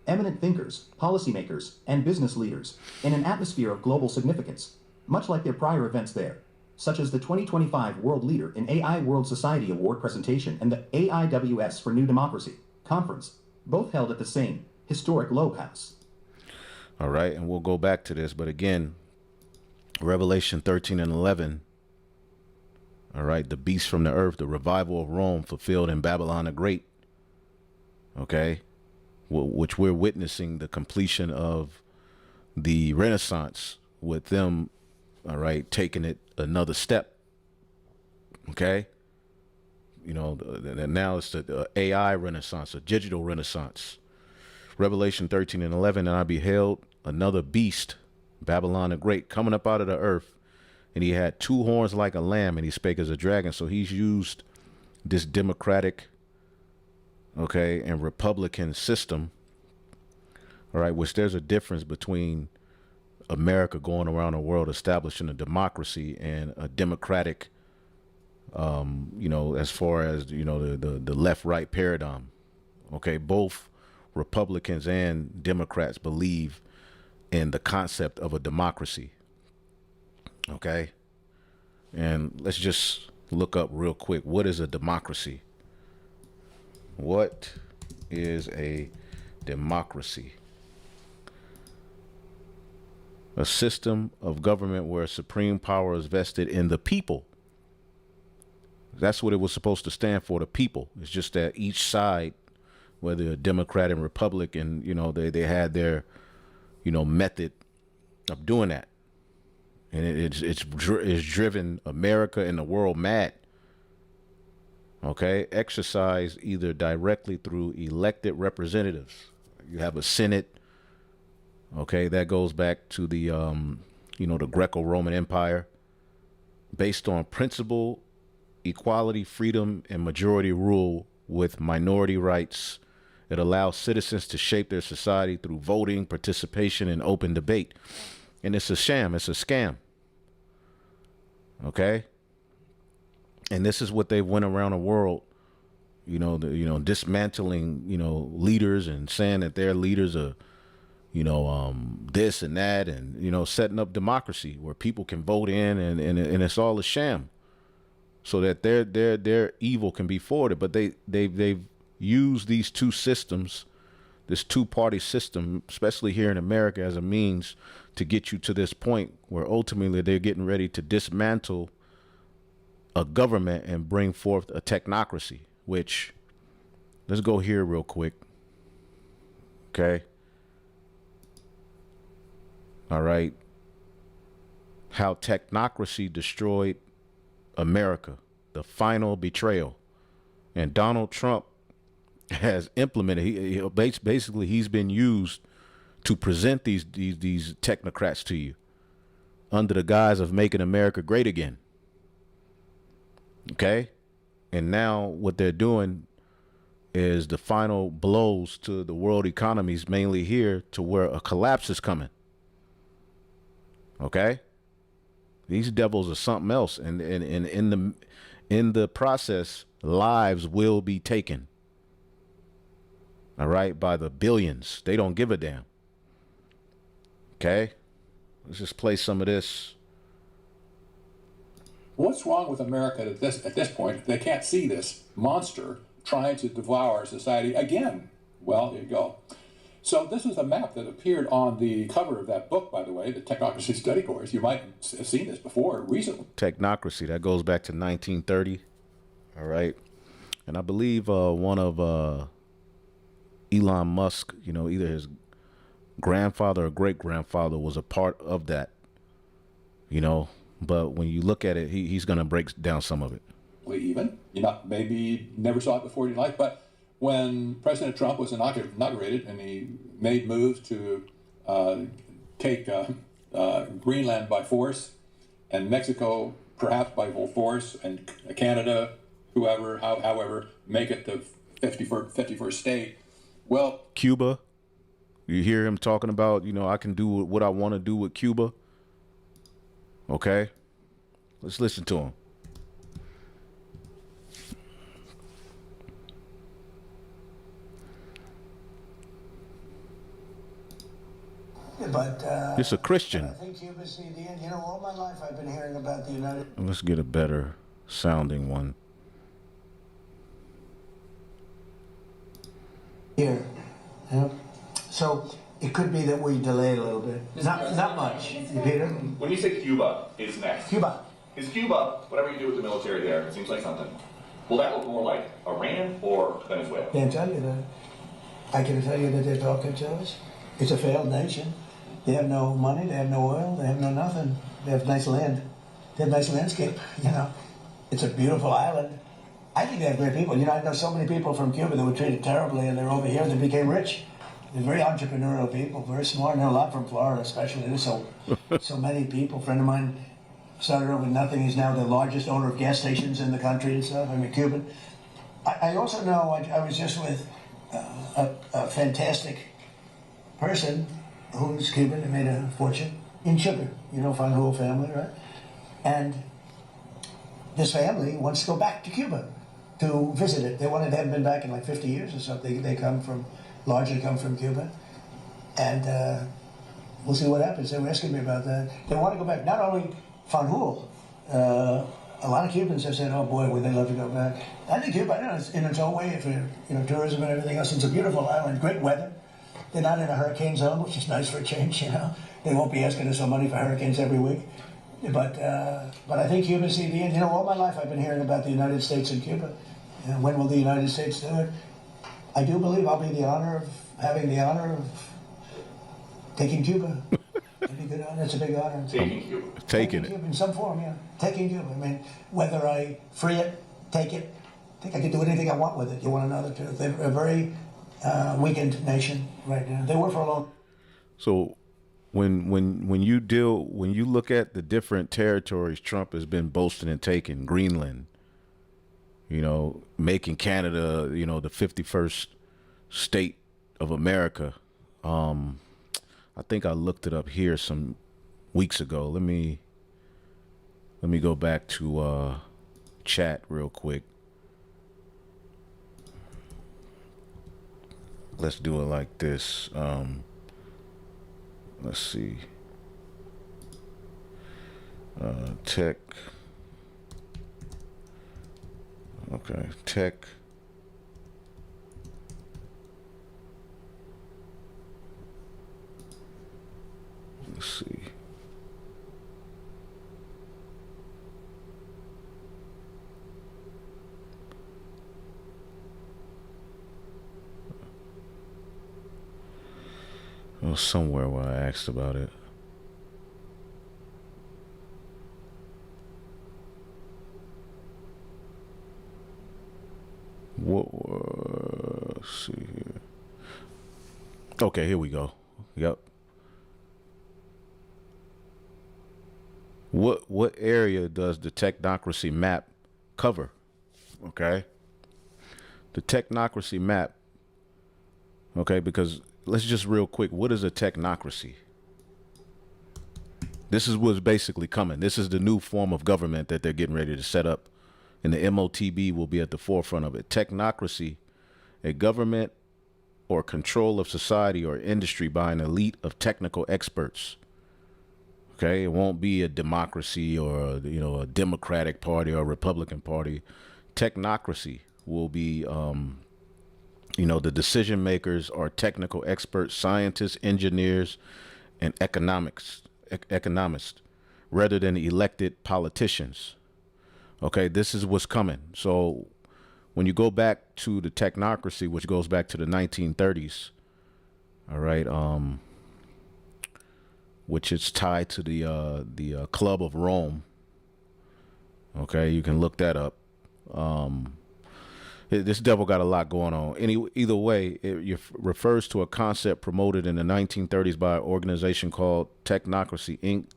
Eminent thinkers, policymakers, and business leaders in an atmosphere of global significance, much like their prior events there, such as the 2025 World Leader in AI World Society Award presentation and the AIWS for New Democracy conference, both held at the same historic Loeb House. All right, and we'll go back to this, but again, Revelation 13 and 11, all right, the beast from the earth, the revival of Rome fulfilled in Babylon the Great, okay, which we're witnessing the completion of the Renaissance with them, all right, taking it another step, okay? You know, now it's the AI Renaissance, a digital Renaissance. Revelation 13 and 11, and I beheld another beast, Babylon the Great, coming up out of the earth, and he had two horns like a lamb, and he spake as a dragon. So he's used this democratic, okay, and republican system, all right, which there's a difference between America going around the world establishing a democracy and a democratic, you know, as far as, you know, the left-right paradigm. Okay, both Republicans and Democrats believe in the concept of a democracy. Okay, and let's just look up real quick, what is a democracy? What is a democracy? A system of government where supreme power is vested in the people. That's what it was supposed to stand for, the people. It's just that each side, whether a Democrat and Republican, you know, they had their, you know, method of doing that. And it's driven America and the world mad. Okay, exercised either directly through elected representatives. You have a Senate. Okay, that goes back to the, you know, the Greco-Roman Empire, based on principle, equality, freedom, and majority rule with minority rights. It allows citizens to shape their society through voting, participation, and open debate. And it's a sham. It's a scam. Okay. And this is what they went around the world, you know, dismantling, you know, leaders and saying that their leaders are, you know, this and that, and, you know, setting up democracy where people can vote in, and it's all a sham, so that their evil can be forwarded. But they've used these two systems, this two-party system, especially here in America, as a means to get you to this point where ultimately they're getting ready to dismantle a government and bring forth a technocracy, which, let's go here real quick. Okay. All right. How technocracy destroyed America, the final betrayal. And Donald Trump has implemented. Basically he's been used to present these technocrats to you under the guise of making America great again. Okay, and now what they're doing is the final blows to the world economies, mainly here, to where a collapse is coming. Okay, these devils are something else, and in the process, lives will be taken. All right, by the billions. They don't give a damn. Okay, let's just play some of this. What's wrong with America at this point? They can't see this monster trying to devour society again. Well, there you go. So this is a map that appeared on the cover of that book, by the way, the Technocracy study course. You might have seen this before recently. Technocracy, that goes back to 1930. All right. And I believe one of Elon Musk, either his grandfather or great-grandfather was a part of that, But when you look at it, he's going to break down some of it. Even, maybe never saw it before in your life, but when President Trump was inaugurated and he made moves to take Greenland by force and Mexico perhaps by force and Canada, however, make it the 51st state. Well, Cuba, you hear him talking about, I can do what I want to do with Cuba. Okay, let's listen to him. But It's a Christian. I think Cuba's the end. All my life I've been hearing about the United. Let's get a better sounding one. Here, so it could be that we delayed a little bit. Not much, Peter. When you say Cuba is next, Cuba. is Cuba, whatever you do with the military there, it seems like something. Will that look more like Iran or Venezuela? Can't tell you that. I can tell you that they're talking to us. It's a failed nation. They have no money, they have no oil, they have no nothing. They have nice land. They have nice landscape, It's a beautiful island. I think they have great people. I know so many people from Cuba that were treated terribly and they're over here and they became rich. They're very entrepreneurial people, very smart. I know a lot from Florida, especially. There's so many people. A friend of mine started over with nothing. He's now the largest owner of gas stations in the country and stuff. I'm a Cuban. I also know, I was just with a fantastic person who's Cuban and made a fortune in sugar. Fanjul family, right? And this family wants to go back to Cuba to visit it. They haven't been back in like 50 years or something. They largely come from Cuba. And we'll see what happens. They were asking me about that. They want to go back. Not only Fanjul, a lot of Cubans have said, oh boy, would they love to go back. I think Cuba, in its own way, for tourism and everything else, it's a beautiful island, great weather. They're not in a hurricane zone, which is nice for a change, They won't be asking us for money for hurricanes every week. But I think Cuba's the end. All my life I've been hearing about the United States and Cuba. When will the United States do it? I do believe I'll be having the honor of taking Cuba. It'd be good honor. It's a big honor. Taking Cuba. Taking it. Cuba in some form, yeah. Taking Cuba. I mean, whether I free it, take it, I think I can do anything I want with it. You want to know the truth? They're a very weakened nation right now. They were for a long. So when you look at the different territories Trump has been boasting and taking, Greenland, making Canada, the 51st state of America. I think I looked it up here some weeks ago. Let me go back to chat real quick. Let's do it like this. Let's see. Tech. Okay, tech. Let's see. It was somewhere where I asked about it. Let's see here. Okay, here we go. Yep. What area does the technocracy map cover? Okay. The technocracy map. Okay, because let's just real quick, what is a technocracy? This is what's basically coming. This is the new form of government that they're getting ready to set up. And the MOTB will be at the forefront of it. Technocracy, a government or control of society or industry by an elite of technical experts. Okay, it won't be a democracy or a Democratic Party or a Republican Party. Technocracy will be, the decision makers are technical experts, scientists, engineers, and economists, rather than elected politicians. Okay, this is what's coming. So when you go back to the technocracy, which goes back to the 1930s, all right, which is tied to the Club of Rome. Okay, you can look that up. This devil got a lot going on. Either way, it refers to a concept promoted in the 1930s by an organization called Technocracy, Inc.,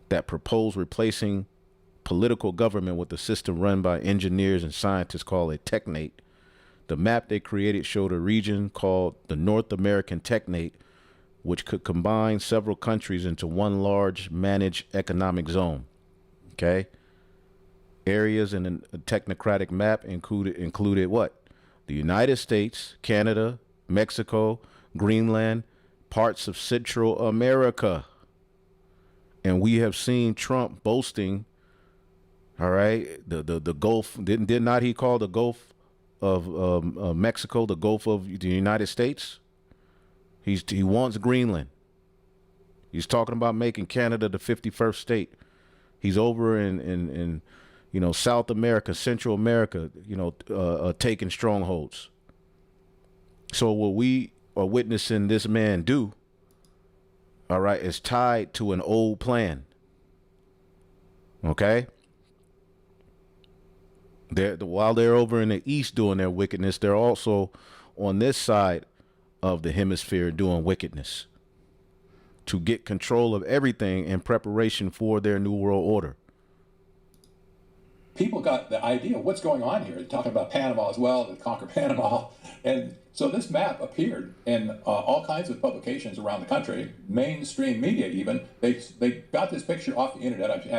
that proposed replacing political government with a system run by engineers and scientists called a technate. The map they created showed a region called the North American Technate, which could combine several countries into one large managed economic zone. Okay. Areas in a technocratic map included what? The United States, Canada, Mexico, Greenland, parts of Central America. And we have seen Trump boasting, all right, the Gulf, did not he call the Gulf of Mexico the Gulf of the United States? He wants Greenland. He's talking about making Canada the 51st state. He's over in South America, Central America, taking strongholds. So what we are witnessing this man do, all right, is tied to an old plan. Okay? While they're over in the East doing their wickedness, they're also on this side of the hemisphere doing wickedness to get control of everything in preparation for their New World Order. People got the idea of what's going on here. They're talking about Panama as well, to conquer Panama. And so this map appeared in all kinds of publications around the country, mainstream media even. They got this picture off the internet. They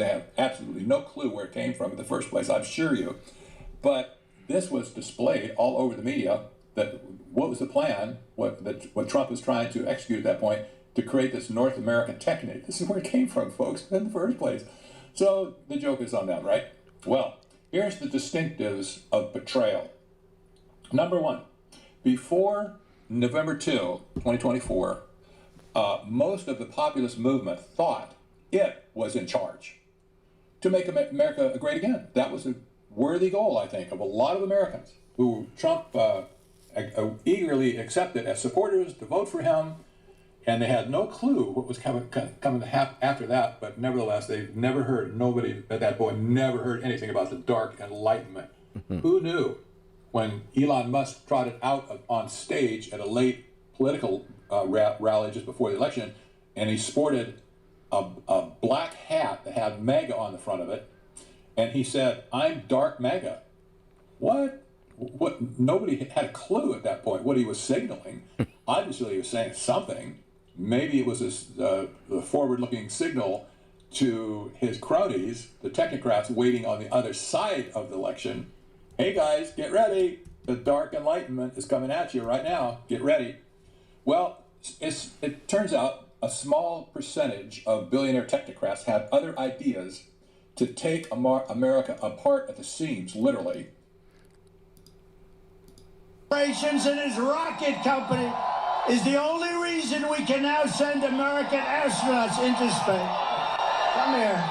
have absolutely no clue where it came from in the first place, I'm sure you. But this was displayed all over the media, that what was the plan, what Trump was trying to execute at that point, to create this North American technate. This is where it came from, folks, in the first place. So the joke is on them, right? Well, here's the distinctives of betrayal. Number one, before November 2, 2024, most of the populist movement thought it was in charge to make America great again. That was a worthy goal, I think, of a lot of Americans who Trump eagerly accepted as supporters to vote for him. And they had no clue what was coming after that, but nevertheless, nobody at that point never heard anything about the Dark Enlightenment. Who knew when Elon Musk trotted out on stage at a late political rally just before the election, and he sported a black hat that had MAGA on the front of it, and he said, "I'm Dark MAGA." What? Nobody had a clue at that point what he was signaling. Obviously, he was saying something. Maybe it was the forward-looking signal to his cronies, the technocrats waiting on the other side of the election. Hey guys, get ready. The Dark Enlightenment is coming at you right now. Get ready. Well, it turns out a small percentage of billionaire technocrats had other ideas to take America apart at the seams, literally. And his rocket company is the only reason we can now send American astronauts into space. Come here.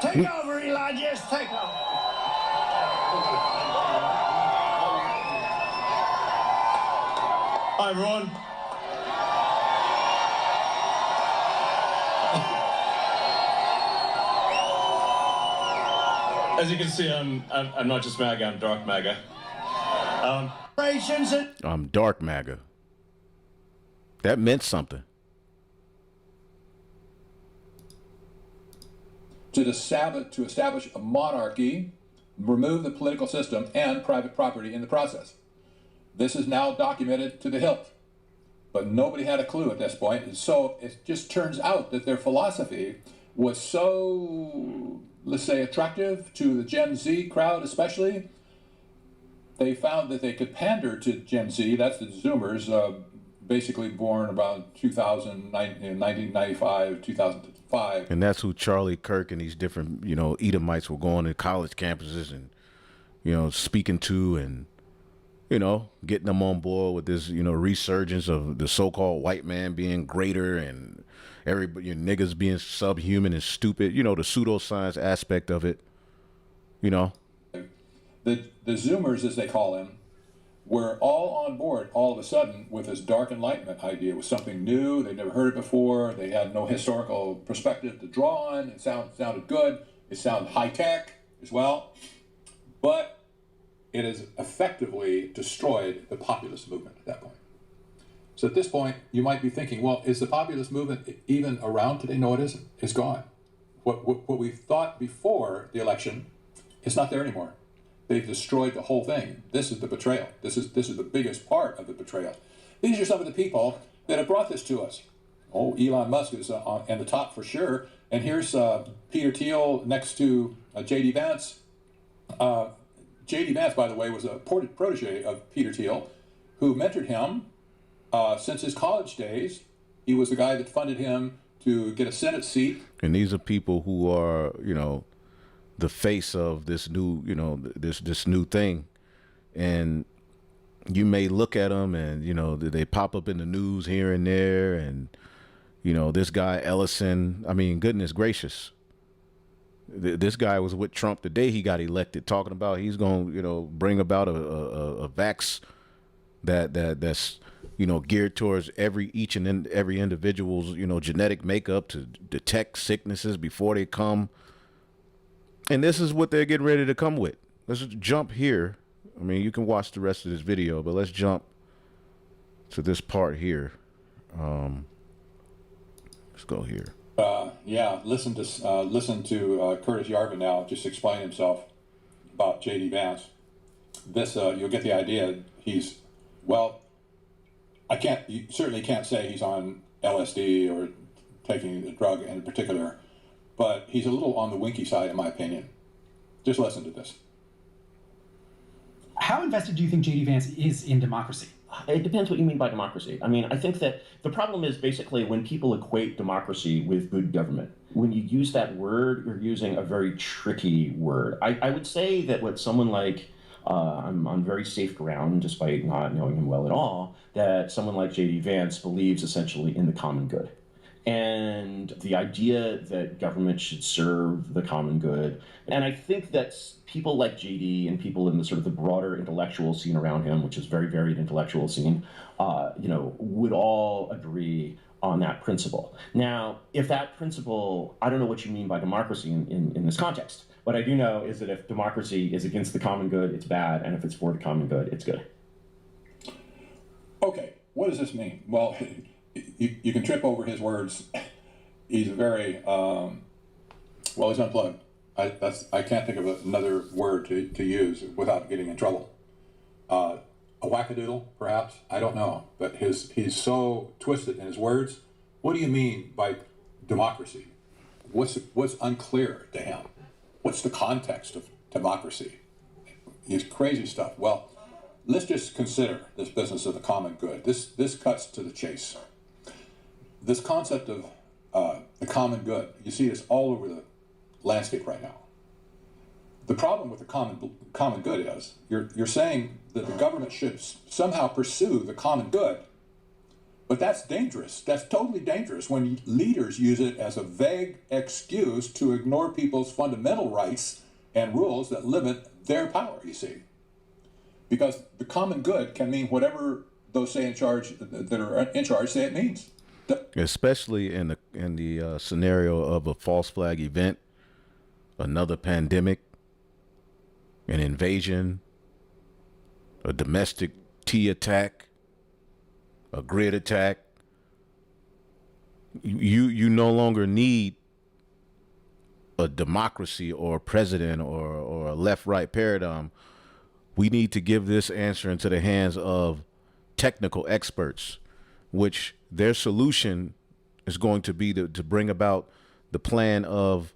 Take over, Elon. Just take over. Hi, everyone. As you can see, I'm not just MAGA, I'm Dark MAGA. Dark MAGA. That meant something. To establish a monarchy, remove the political system and private property in the process. This is now documented to the hilt, but nobody had a clue at this point. And so it just turns out that their philosophy was so, let's say, attractive to the Gen Z crowd especially. They found that they could pander to Gen Z, that's the Zoomers, basically born about 2000, 1995, 2005. And that's who Charlie Kirk and these different, Edomites were going to college campuses and, speaking to and, getting them on board with this, resurgence of the so-called white man being greater and everybody, niggas being subhuman and stupid, the pseudoscience aspect of it, The Zoomers, as they call them, were all on board all of a sudden with this dark enlightenment idea. It was something new. They'd never heard it before. They had no historical perspective to draw on. It sounded good. It sounded high-tech as well. But it has effectively destroyed the populist movement at that point. So at this point, you might be thinking, well, is the populist movement even around today? No, it isn't. It's gone. What we thought before the election is not there anymore. They've destroyed the whole thing. This is the betrayal. This is the biggest part of the betrayal. These are some of the people that have brought this to us. Oh, Elon Musk is on the top for sure. And here's Peter Thiel next to J.D. Vance. J.D. Vance, by the way, was a protege of Peter Thiel, who mentored him since his college days. He was the guy that funded him to get a Senate seat. And these are people who are, the face of this new, this new thing. And you may look at them and, they pop up in the news here and there. And, this guy Ellison, I mean, goodness gracious. This guy was with Trump the day he got elected, talking about he's going to, bring about a vax that's, geared towards each and every individual's, genetic makeup to detect sicknesses before they come. And this is what they're getting ready to come with. Let's jump here. I mean, you can watch the rest of this video, but let's jump to this part here. Let's go here. Listen to Curtis Yarvin now just explain himself about J.D. Vance. This you'll get the idea. He's you certainly can't say he's on LSD or taking a drug in particular, but he's a little on the winky side, in my opinion. Just listen to this. How invested do you think J.D. Vance is in democracy? It depends what you mean by democracy. I mean, I think that the problem is basically when people equate democracy with good government. When you use that word, you're using a very tricky word. I would say that what someone like, I'm on very safe ground, despite not knowing him well at all, that someone like J.D. Vance believes essentially in the common good. And the idea that government should serve the common good. And I think that people like JD and people in the sort of the broader intellectual scene around him, which is very varied intellectual scene, would all agree on that principle. Now, if that principle, I don't know what you mean by democracy in this context. What I do know is that if democracy is against the common good, it's bad. And if it's for the common good, it's good. Okay, what does this mean? Well, you can trip over his words. He's very, he's unplugged. I can't think of another word to use without getting in trouble. A wackadoodle, perhaps? I don't know. But he's so twisted in his words. What do you mean by democracy? What's unclear to him? What's the context of democracy? It's crazy stuff. Well, let's just consider this business of the common good. This cuts to the chase. This concept of the common good, you see this all over the landscape right now. The problem with the common good is you're saying that the government should somehow pursue the common good, but that's dangerous. That's totally dangerous when leaders use it as a vague excuse to ignore people's fundamental rights and rules that limit their power, you see. Because the common good can mean whatever those that are in charge say it means. Especially in the scenario of a false flag event, another pandemic, an invasion, a domestic T attack, a grid attack. You no longer need a democracy or a president or a left-right paradigm. We need to give this answer into the hands of technical experts, which their solution is going to be to bring about the plan of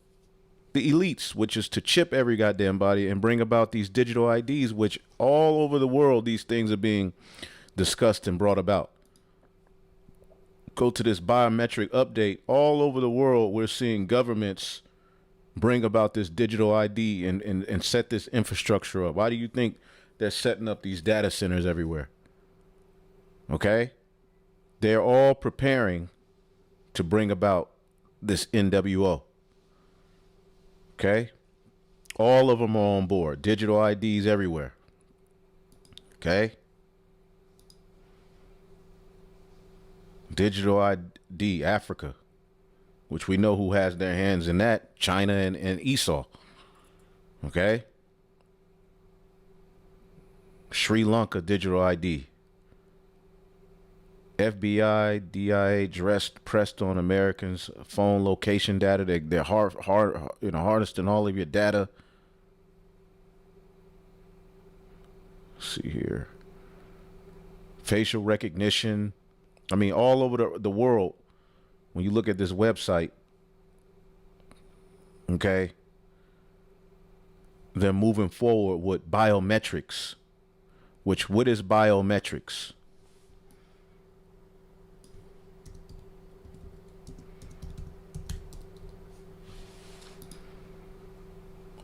the elites, which is to chip every goddamn body and bring about these digital IDs, which all over the world, these things are being discussed and brought about. Go to this biometric update. All over the world, we're seeing governments bring about this digital ID and set this infrastructure up. Why do you think they're setting up these data centers everywhere? Okay? They're all preparing to bring about this NWO. Okay? All of them are on board. Digital IDs everywhere. Okay? Digital ID, Africa, which we know who has their hands in that, China and Esau. Okay? Sri Lanka, digital ID. FBI, DIA pressed on Americans' phone location data. They're harnessing all of your data. Let's see here. Facial recognition. I mean, all over the world, when you look at this website, okay, they're moving forward with biometrics. What is biometrics?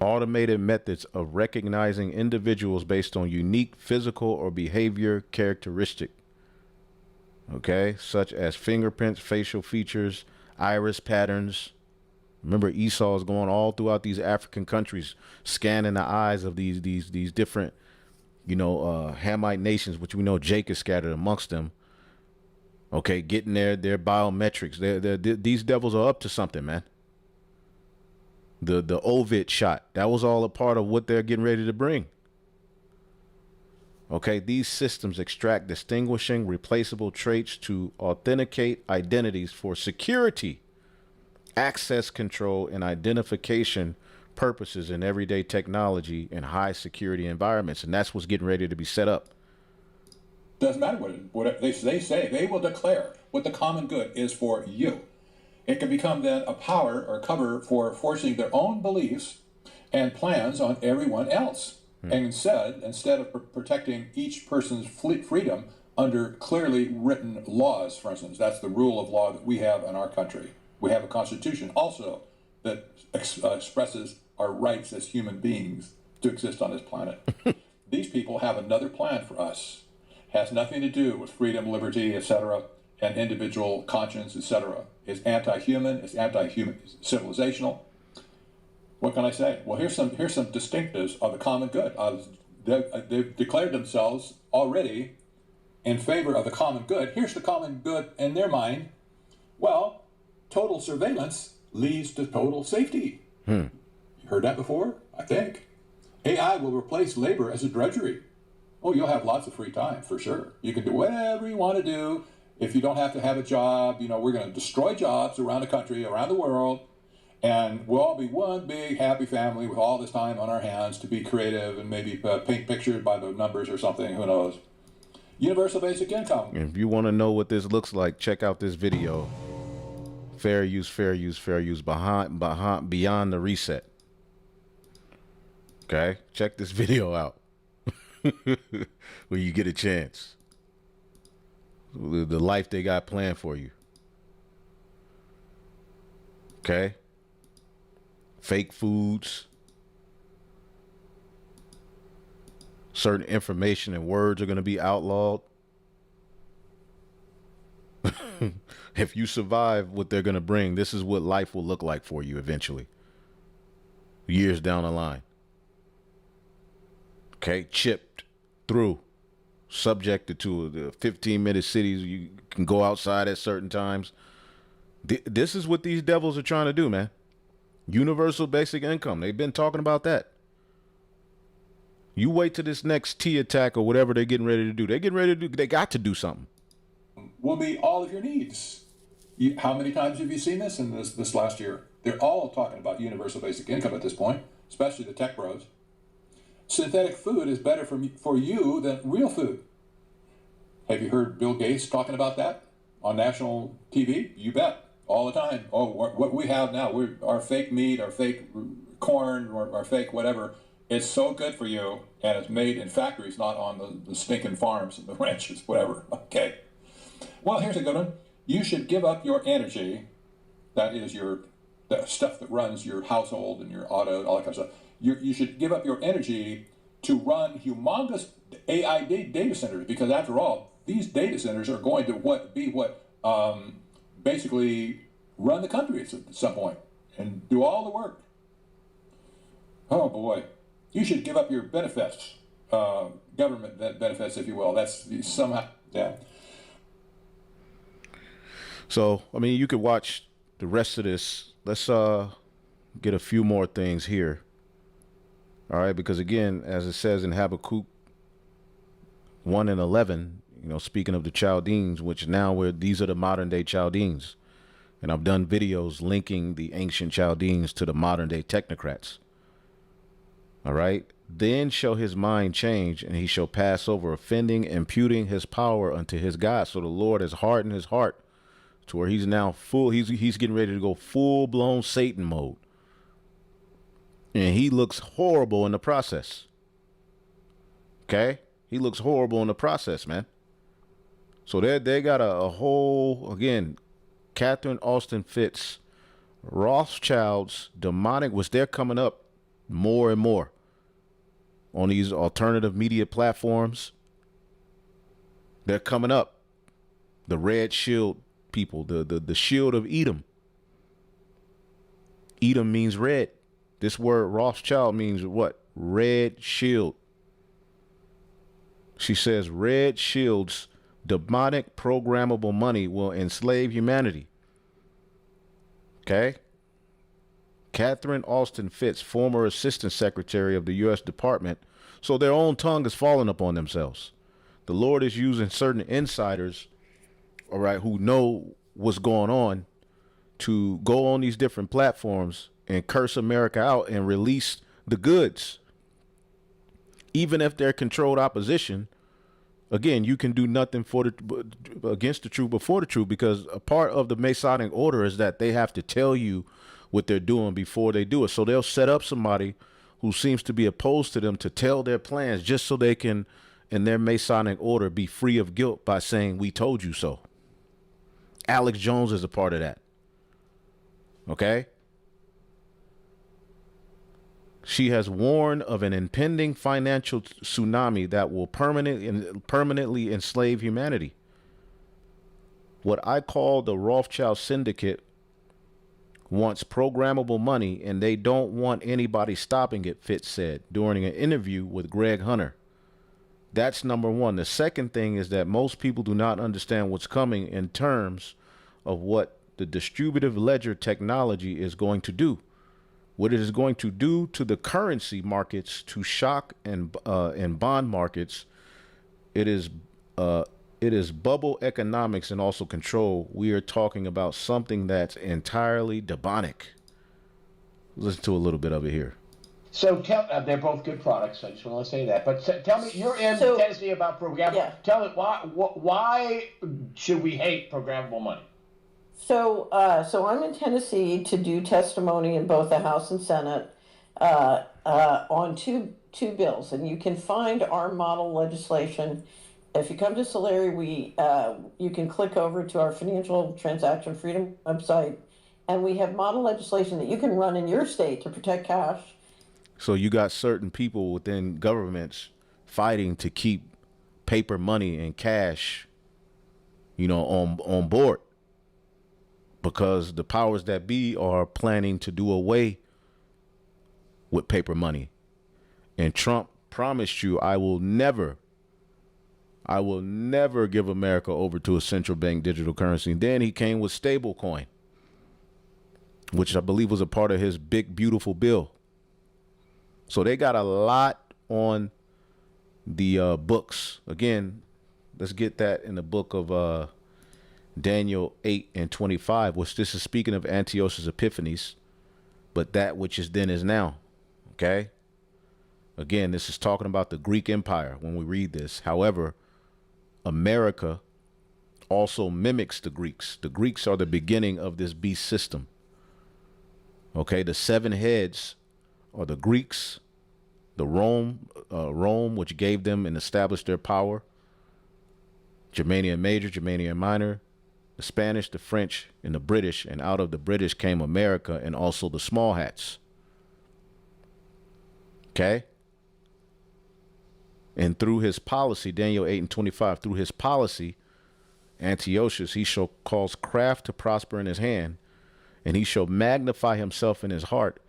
Automated methods of recognizing individuals based on unique physical or behavior characteristic. Okay, such as fingerprints, facial features, iris patterns. Remember, Esau is going all throughout these African countries, scanning the eyes of these different, Hamite nations, which we know Jake is scattered amongst them. Okay, getting their biometrics. These devils are up to something, man. The Ovid shot, that was all a part of what they're getting ready to bring. Okay, these systems extract distinguishing, replaceable traits to authenticate identities for security, access control, and identification purposes in everyday technology and high security environments. And that's what's getting ready to be set up. Doesn't matter what they say. They will declare what the common good is for you. It can become then a power or cover for forcing their own beliefs and plans on everyone else. And instead of protecting each person's freedom under clearly written laws, for instance, that's the rule of law that we have in our country. We have a constitution also that expresses our rights as human beings to exist on this planet. These people have another plan for us. Has nothing to do with freedom, liberty, etc., and individual conscience, etc. It's anti-human. It's anti-human, civilizational. What can I say? Well, here's some distinctives of the common good. They've declared themselves already in favor of the common good. Here's the common good in their mind. Well, total surveillance leads to total safety. You heard that before? I think. AI will replace labor as a drudgery. Oh, you'll have lots of free time, for sure. You can do whatever you want to do. If you don't have to have a job, we're going to destroy jobs around the country, around the world. And we'll all be one big happy family with all this time on our hands to be creative and maybe paint pictures by the numbers or something. Who knows? Universal basic income. If you want to know what this looks like, check out this video. Fair use, beyond the reset. Okay? Check this video out when you get a chance. The life they got planned for you. Okay? Fake foods. Certain information and words are going to be outlawed. If you survive what they're going to bring, this is what life will look like for you eventually. Years down the line. Okay? Chipped through. Subjected to the 15-minute cities. You can go outside at certain times. This is what these devils are trying to do, man. Universal basic income. They've been talking about that. You wait till this next T attack or whatever they're getting ready to do. They're getting ready to do. They got to do something. Will meet all of your needs. How many times have you seen this in this last year? They're all talking about universal basic income at this point, especially the tech bros. Synthetic food is better for you than real food. Have you heard Bill Gates talking about that on national TV? You bet, all the time. Oh, what we have now, our fake meat, our fake corn, or our fake whatever, it's so good for you, and it's made in factories, not on the stinking farms and the ranches, whatever. Okay. Well, here's a good one. You should give up your energy, that is the stuff that runs your household and your auto and all that kind of stuff. You should give up your energy to run humongous AI data centers, because after all, these data centers are going to basically run the country at some point and do all the work. Oh boy, you should give up your benefits, government benefits, if you will. That's somehow, yeah. So, I mean, you could watch the rest of this. Let's get a few more things here. All right, because again, as it says in Habakkuk 1:11, speaking of the Chaldeans, which now these are the modern day Chaldeans. And I've done videos linking the ancient Chaldeans to the modern day technocrats. All right. Then shall his mind change, and he shall pass over, offending, imputing his power unto his God. So the Lord has hardened his heart to where he's now he's getting ready to go full blown Satan mode. And he looks horrible in the process. Okay? He looks horrible in the process, man. So they got a whole, again, Catherine Austin Fitts, Rothschilds, demonic, which they're coming up more and more on these alternative media platforms. They're coming up. The red shield people, the shield of Edom. Edom means red. This word Rothschild means what? Red shield. She says red shields, demonic programmable money will enslave humanity. Okay? Catherine Austin Fitts, former assistant secretary of the U.S. Department. So their own tongue is falling upon themselves. The Lord is using certain insiders, all right, who know what's going on to go on these different platforms and curse America out and release the goods. Even if they're controlled opposition, again, you can do nothing against the truth before the truth, because a part of the Masonic order is that they have to tell you what they're doing before they do it. So they'll set up somebody who seems to be opposed to them to tell their plans just so they can, in their Masonic order, be free of guilt by saying, we told you so. Alex Jones is a part of that. Okay? She has warned of an impending financial tsunami that will permanently enslave humanity. What I call the Rothschild Syndicate wants programmable money, and they don't want anybody stopping it, Fitz said during an interview with Greg Hunter. That's number one. The second thing is that most people do not understand what's coming in terms of what the distributive ledger technology is going to do. What it is going to do to the currency markets, to shock and bond markets. It is bubble economics and also control. We are talking about something that's entirely demonic. Listen to a little bit of it here. So they're both good products. I just want to say that. But tell me, you're in Tennessee about programmable. Yeah. Tell me why should we hate programmable money? So I'm in Tennessee to do testimony in both the House and Senate on two bills, and you can find our model legislation. If you come to Solari, you can click over to our Financial Transaction Freedom website, and we have model legislation that you can run in your state to protect cash. So you got certain people within governments fighting to keep paper money and cash, on board, because the powers that be are planning to do away with paper money. And Trump promised you, I will never give America over to a central bank digital currency. And then he came with stablecoin, which I believe was a part of his big, beautiful bill. So they got a lot on the books. Again, let's get that in the book of Daniel 8:25, which this is speaking of Antiochus Epiphanes, but that which is then is now. Okay? Again, this is talking about the Greek Empire when we read this. However, America also mimics the Greeks. The Greeks are the beginning of this beast system. Okay, the 7 heads are the Greeks, the Rome, which gave them and established their power, Germania Major, Germania Minor, the Spanish, the French, and the British, and out of the British came America and also the small hats. Okay? And through his policy, Daniel 8:25, through his policy, Antiochus, he shall cause craft to prosper in his hand, and he shall magnify himself in his heart,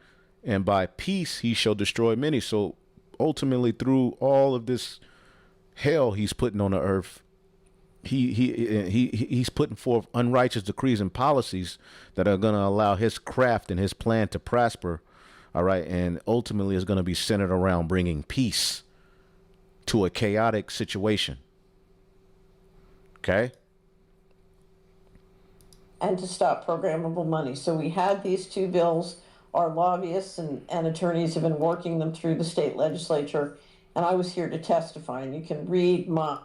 and by peace he shall destroy many. So ultimately, through all of this hell he's putting on the earth, he's putting forth unrighteous decrees and policies that are going to allow his craft and his plan to prosper. All right, and ultimately is going to be centered around bringing peace to a chaotic situation. Okay? And to stop programmable money. So we had these 2 bills. Our lobbyists and attorneys have been working them through the state legislature, and I was here to testify. And you can read my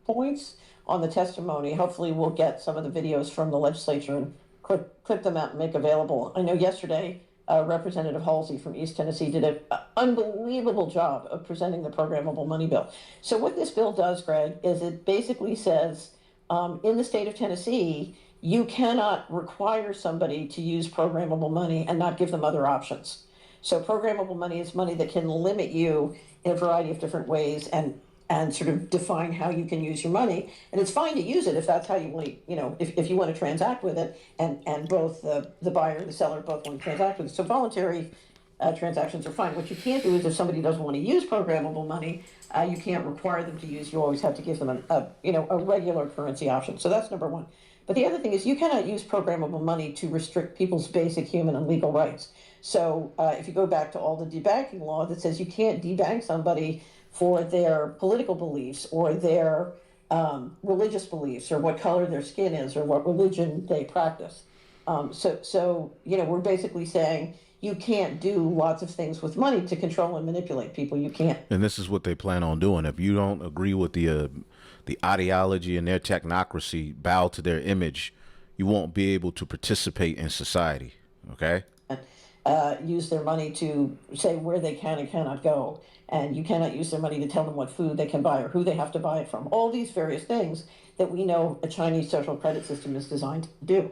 points on the testimony. Hopefully we'll get some of the videos from the legislature and clip them out and make available. I know yesterday Representative Halsey from East Tennessee did an unbelievable job of presenting the programmable money bill. So what this bill does, Greg, is it basically says in the state of Tennessee, you cannot require somebody to use programmable money and not give them other options. So programmable money is money that can limit you in a variety of different ways and sort of define how you can use your money. And it's fine to use it if that's how you want, if you want to transact with it, and both the buyer and the seller both want to transact with it. So voluntary transactions are fine. What you can't do is if somebody doesn't want to use programmable money, you can't require them to use. You always have to give them a regular currency option. So that's number one. But the other thing is you cannot use programmable money to restrict people's basic human and legal rights. So if you go back to all the debanking law that says you can't debank somebody for their political beliefs or their religious beliefs or what color their skin is or what religion they practice. So we're basically saying you can't do lots of things with money to control and manipulate people. You can't. And this is what they plan on doing. If you don't agree with the ideology and their technocracy, bow to their image, you won't be able to participate in society. Okay? Use their money to say where they can and cannot go. And you cannot use their money to tell them what food they can buy or who they have to buy it from. All these various things that we know a Chinese social credit system is designed to do.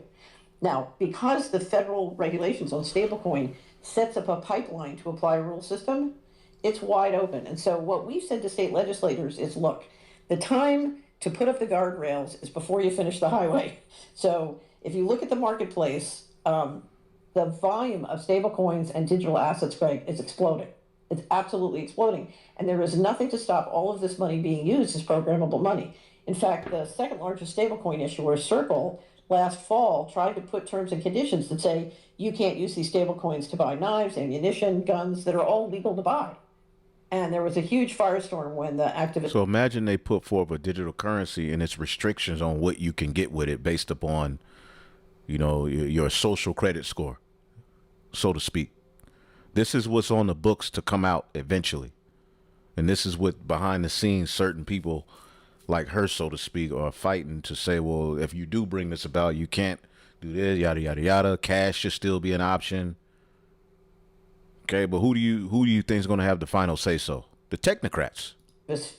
Now, because the federal regulations on stablecoin sets up a pipeline to apply a rule system, it's wide open. And so what we've said to state legislators is, look, the time to put up the guardrails is before you finish the highway. So if you look at the marketplace, the volume of stablecoins and digital assets, Greg, is exploding. It's absolutely exploding. And there is nothing to stop all of this money being used as programmable money. In fact, the second largest stablecoin issuer, Circle, last fall tried to put terms and conditions that say you can't use these stablecoins to buy knives, ammunition, guns that are all legal to buy. And there was a huge firestorm when the activists... So imagine they put forth a digital currency and its restrictions on what you can get with it based upon, your social credit score, so to speak. This is what's on the books to come out eventually. And this is what behind the scenes certain people like her, so to speak, are fighting to say, well, if you do bring this about, you can't do this, yada, yada, yada. Cash should still be an option. Okay, but who do you think is going to have the final say so? The technocrats.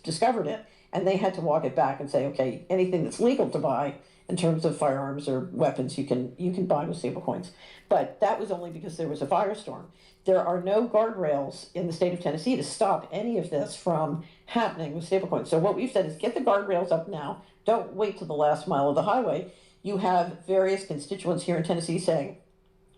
Discovered it, and they had to walk it back and say, okay, anything that's legal to buy in terms of firearms or weapons, you can buy with stablecoins. But that was only because there was a firestorm. There are no guardrails in the state of Tennessee to stop any of this from happening with stablecoins. So what we've said is get the guardrails up now. Don't wait till the last mile of the highway. You have various constituents here in Tennessee saying,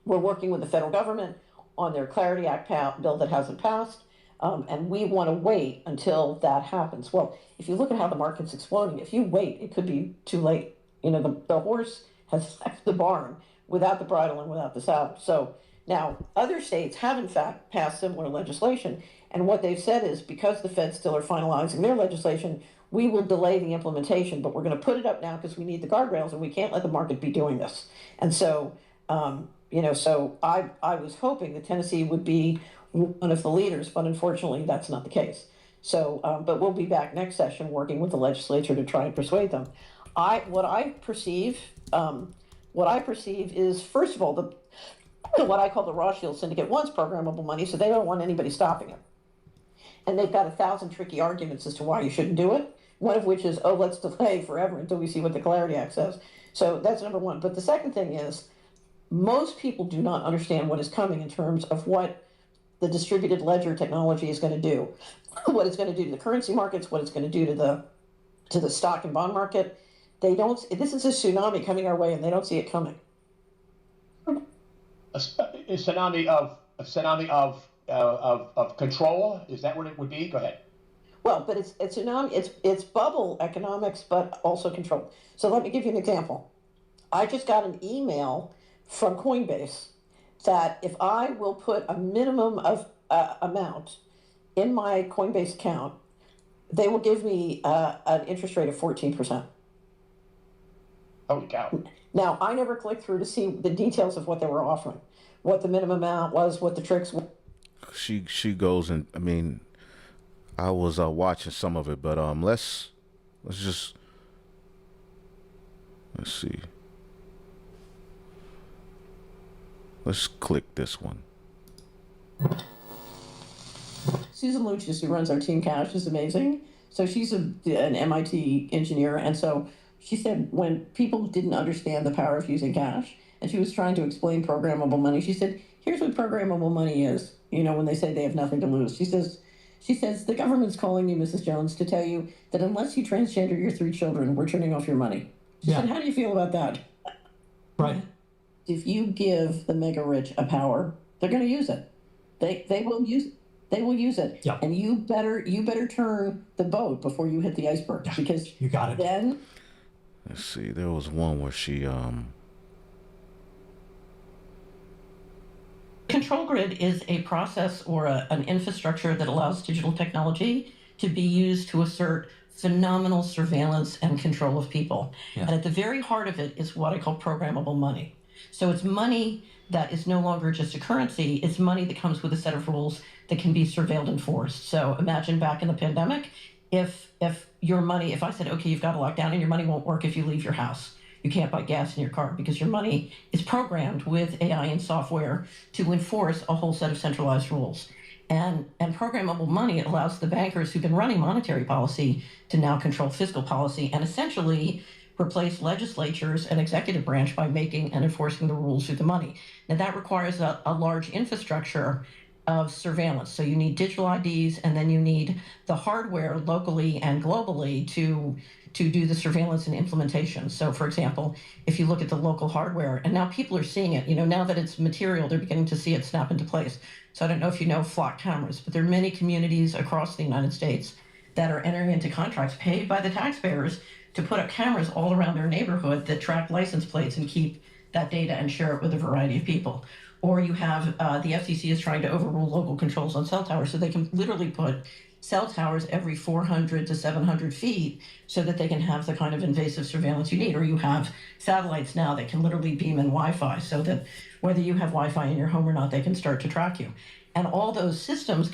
we're working with the federal government on their Clarity Act bill that hasn't passed, and we want to wait until that happens. Well, if you look at how the market's exploding, if you wait, it could be too late. The horse has left the barn without the bridle and without the saddle. So now other states have in fact passed similar legislation, And what they've said is because the Feds still are finalizing their legislation, we will delay the implementation, but we're going to put it up now because we need the guardrails and we can't let the market be doing this. And so, so I was hoping that Tennessee would be one of the leaders, but unfortunately that's not the case. So, but we'll be back next session working with the legislature to try and persuade them. What I perceive is, first of all, what I call the Rothschild Syndicate wants programmable money, so they don't want anybody stopping it. And they've got 1,000 tricky arguments as to why you shouldn't do it. One of which is, oh, let's delay forever until we see what the Clarity Act says. So that's number one. But the second thing is, most people do not understand what is coming in terms of what the distributed ledger technology is going to do, what it's going to do to the currency markets, what it's going to do to the stock and bond market. They don't. This is a tsunami coming our way, and they don't see it coming. A tsunami of control. Is that what it would be? Go ahead. Well, but it's tsunami. It's bubble economics, but also control. So let me give you an example. I just got an email from Coinbase that if I will put a minimum of amount in my Coinbase account, they will give me an interest rate of 14%. Holy cow. Now, I never clicked through to see the details of what they were offering, what the minimum amount was, what the tricks were. She goes, and I mean, I was watching some of it, but let's see. Let's click this one. Susan Lucius, who runs our Team Cash, is amazing. So she's an MIT engineer, and so she said when people didn't understand the power of using cash, and she was trying to explain programmable money, she said, here's what programmable money is, when they say they have nothing to lose. She says, the government's calling you, Mrs. Jones, to tell you that unless you transgender your 3 children, we're turning off your money. She said, how do you feel about that? Right. If you give the mega rich a power, they're going to use it. They will use it. They will use it. Yep. And you better turn the boat before you hit the iceberg, because you got it. Then let's see. There was one where she Control grid is a process or an infrastructure that allows digital technology to be used to assert phenomenal surveillance and control of people. Yeah. And at the very heart of it is what I call programmable money. So it's money that is no longer just a currency, it's money that comes with a set of rules that can be surveilled and enforced. So imagine back in the pandemic, if your money, if I said, okay, you've got to lock down and your money won't work if you leave your house. You can't buy gas in your car because your money is programmed with AI and software to enforce a whole set of centralized rules. And programmable money allows the bankers who've been running monetary policy to now control fiscal policy and essentially replace legislatures and executive branch by making and enforcing the rules through the money. Now that requires a large infrastructure of surveillance. So you need digital IDs, and then you need the hardware locally and globally to do the surveillance and implementation. So for example, if you look at the local hardware, and now people are seeing it, now that it's material, they're beginning to see it snap into place. So I don't know if you know flock cameras, but there are many communities across the United States that are entering into contracts paid by the taxpayers to put up cameras all around their neighborhood that track license plates and keep that data and share it with a variety of people. Or you have the FCC is trying to overrule local controls on cell towers, so they can literally put cell towers every 400 to 700 feet so that they can have the kind of invasive surveillance you need. Or you have satellites now that can literally beam in Wi-Fi so that whether you have Wi-Fi in your home or not, they can start to track you. And all those systems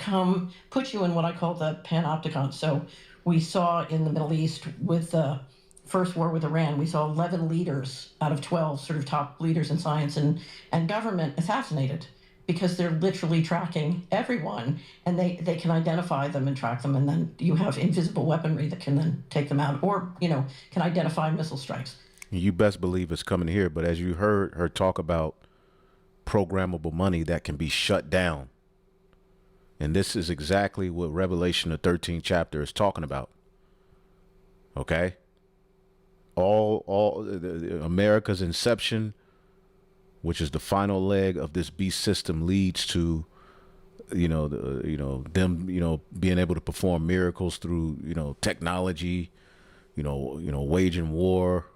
put you in what I call the panopticon. So we saw in the Middle East with the first war with Iran, we saw 11 leaders out of 12 sort of top leaders in science and government assassinated because they're literally tracking everyone, and they can identify them and track them, and then you have invisible weaponry that can then take them out, or can identify missile strikes. You best believe it's coming here, but as you heard her talk about programmable money that can be shut down, and this is exactly what Revelation, the 13th chapter, is talking about. Okay? All America's inception, which is the final leg of this beast system, leads to them being able to perform miracles through technology, waging war,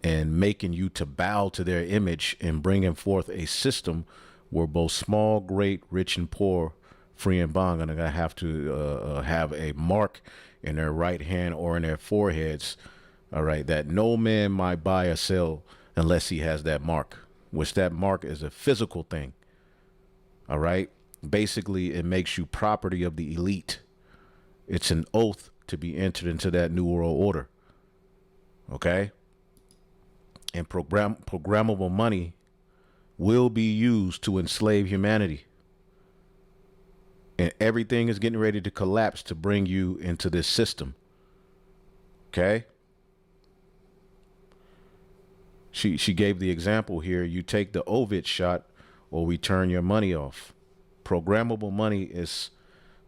and making you to bow to their image and bringing forth a system where both small, great, rich, and poor free and bond are going to have to have a mark in their right hand or in their foreheads, all right, that no man might buy or sell unless he has that mark, which that mark is a physical thing, all right? Basically, it makes you property of the elite. It's an oath to be entered into that new world order, okay? And programmable money will be used to enslave humanity. And everything is getting ready to collapse to bring you into this system. Okay? She gave the example here. You take the Ovid shot or we turn your money off. Programmable money is,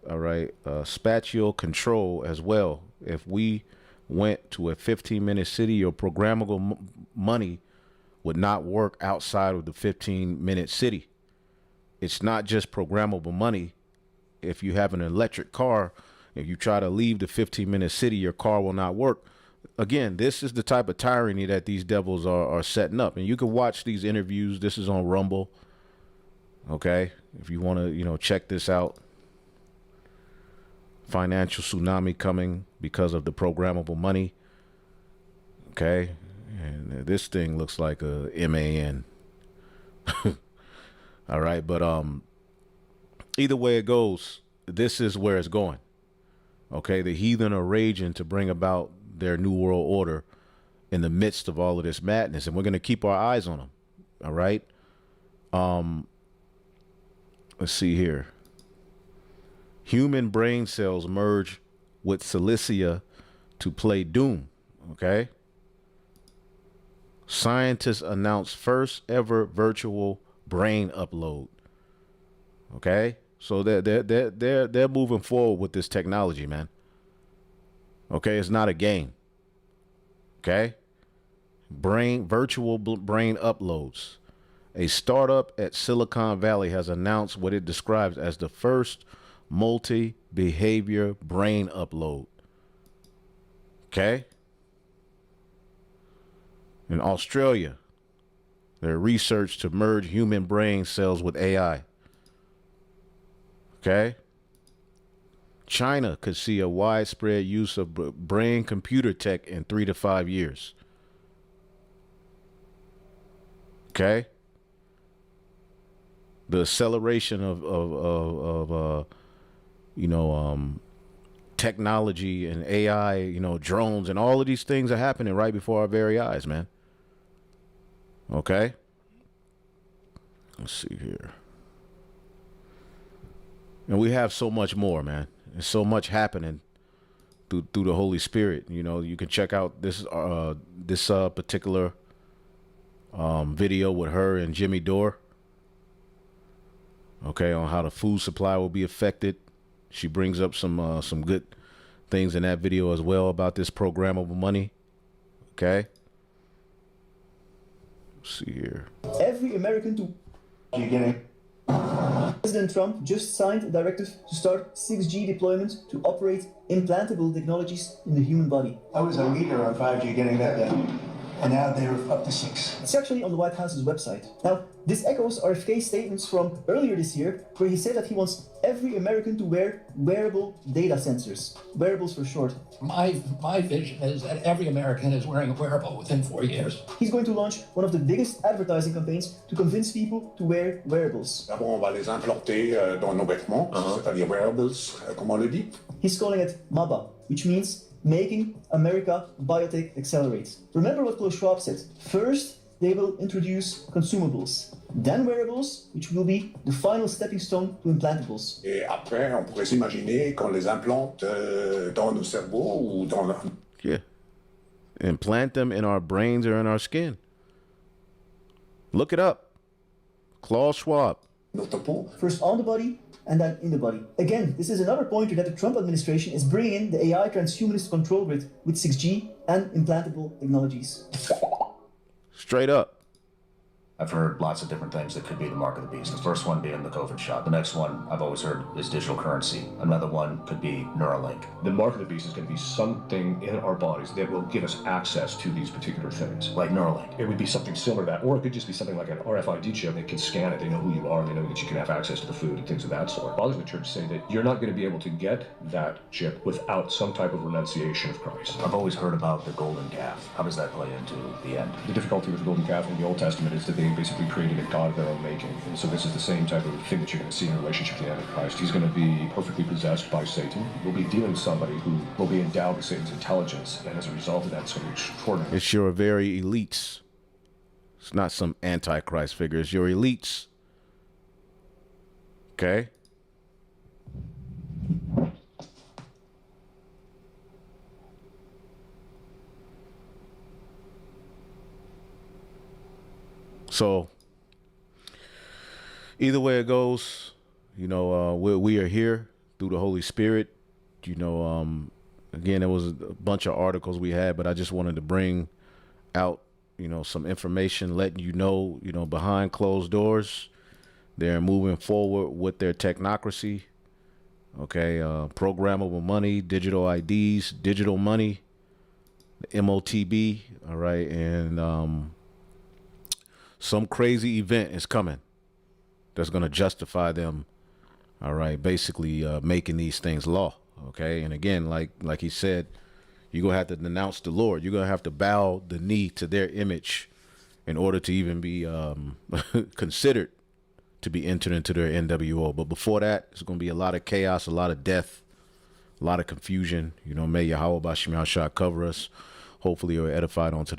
all right, spatial control as well. If we went to a 15-minute city, your programmable money would not work outside of the 15-minute city. It's not just programmable money. If you have an electric car, if you try to leave the 15-minute city, your car will not work. Again, this is the type of tyranny that these devils are setting up. And you can watch these interviews. This is on Rumble. Okay. If you want to, check this out. Financial tsunami coming because of the programmable money. Okay. And this thing looks like a MAN. All right. But, either way it goes, this is where it's going. Okay, the heathen are raging to bring about their new world order in the midst of all of this madness, and we're going to keep our eyes on them. All right. Let's see here. Human brain cells merge with Cilicia to play Doom. Okay. Scientists announce first ever virtual brain upload. Okay. So they're moving forward with this technology, man. Okay, it's not a game. Okay, virtual brain uploads. A startup at Silicon Valley has announced what it describes as the first multi-behavior brain upload. Okay. In Australia, their research to merge human brain cells with AI. Okay. China could see a widespread use of brain computer tech in 3 to 5 years. Okay. The acceleration of technology and AI, drones and all of these things are happening right before our very eyes, man. Okay. Let's see here. And we have so much more, man. There's so much happening through the Holy Spirit. You can check out this particular video with her and Jimmy Dore. Okay, on how the food supply will be affected. She brings up some good things in that video as well about this programmable money. Okay. Let's see here. Every American to beginning. President Trump just signed a directive to start 6G deployment to operate implantable technologies in the human body. I was a leader on 5G getting that done, and now they're up to 6. It's actually on the White House's website. Now, this echoes RFK's statements from earlier this year, where he said that he wants every American to wear wearable data sensors. Wearables for short. My vision is that every American is wearing a wearable within 4 years. He's going to launch one of the biggest advertising campaigns to convince people to wear wearables. D'abord, on va les implanter dans nos vêtements, c'est-à-dire wearables, comme on le dit. He's calling it MABA, which means Making America Biotech Accelerate. Remember what Klaus Schwab said. First, they will introduce consumables, then wearables, which will be the final stepping stone to implantables. Et après, on pourrait s'imaginer qu'on les implante dans nos cerveaux ou dans... Yeah. Implant them in our brains or in our skin. Look it up. Klaus Schwab. Notre peau. First on the body, and then in the body. Again, this is another pointer that the Trump administration is bringing in the AI transhumanist control grid with 6G and implantable technologies. Straight up. I've heard lots of different things that could be the mark of the beast. The first one being the COVID shot. The next one I've always heard is digital currency. Another one could be Neuralink. The mark of the beast is going to be something in our bodies that will give us access to these particular things. Like Neuralink. It would be something similar to that, or it could just be something like an RFID chip. They can scan it, they know who you are, they know that you can have access to the food and things of that sort. Fathers of the church say that you're not going to be able to get that chip without some type of renunciation of Christ. I've always heard about the golden calf. How does that play into the end? The difficulty with the golden calf in the Old Testament is that they basically created a god of their own making. And so this is the same type of thing that you're going to see in relationship to the Antichrist. He's going to be perfectly possessed by Satan. We'll be dealing with somebody who will be endowed with Satan's intelligence, and as a result of that, it's going to be extraordinary. It's your very elites. It's not some Antichrist figure. It's your elites. Okay? So, either way it goes, you know, we are here through the Holy Spirit. You know, again, there was a bunch of articles we had, but I just wanted to bring out, you know, some information, letting you know, behind closed doors, they're moving forward with their technocracy. Okay, programmable money, digital IDs, digital money, MOTB. All right, and some crazy event is coming that's going to justify them. All right, basically making these things law. Okay, and again, like he said, you're going to have to denounce the Lord. You're going to have to bow the knee to their image in order to even be considered to be entered into their NWO. But before that, it's going to be a lot of chaos, a lot of death, a lot of confusion. You know, may Yahweh Bashim Yahshua cover us. Hopefully you're edified onto the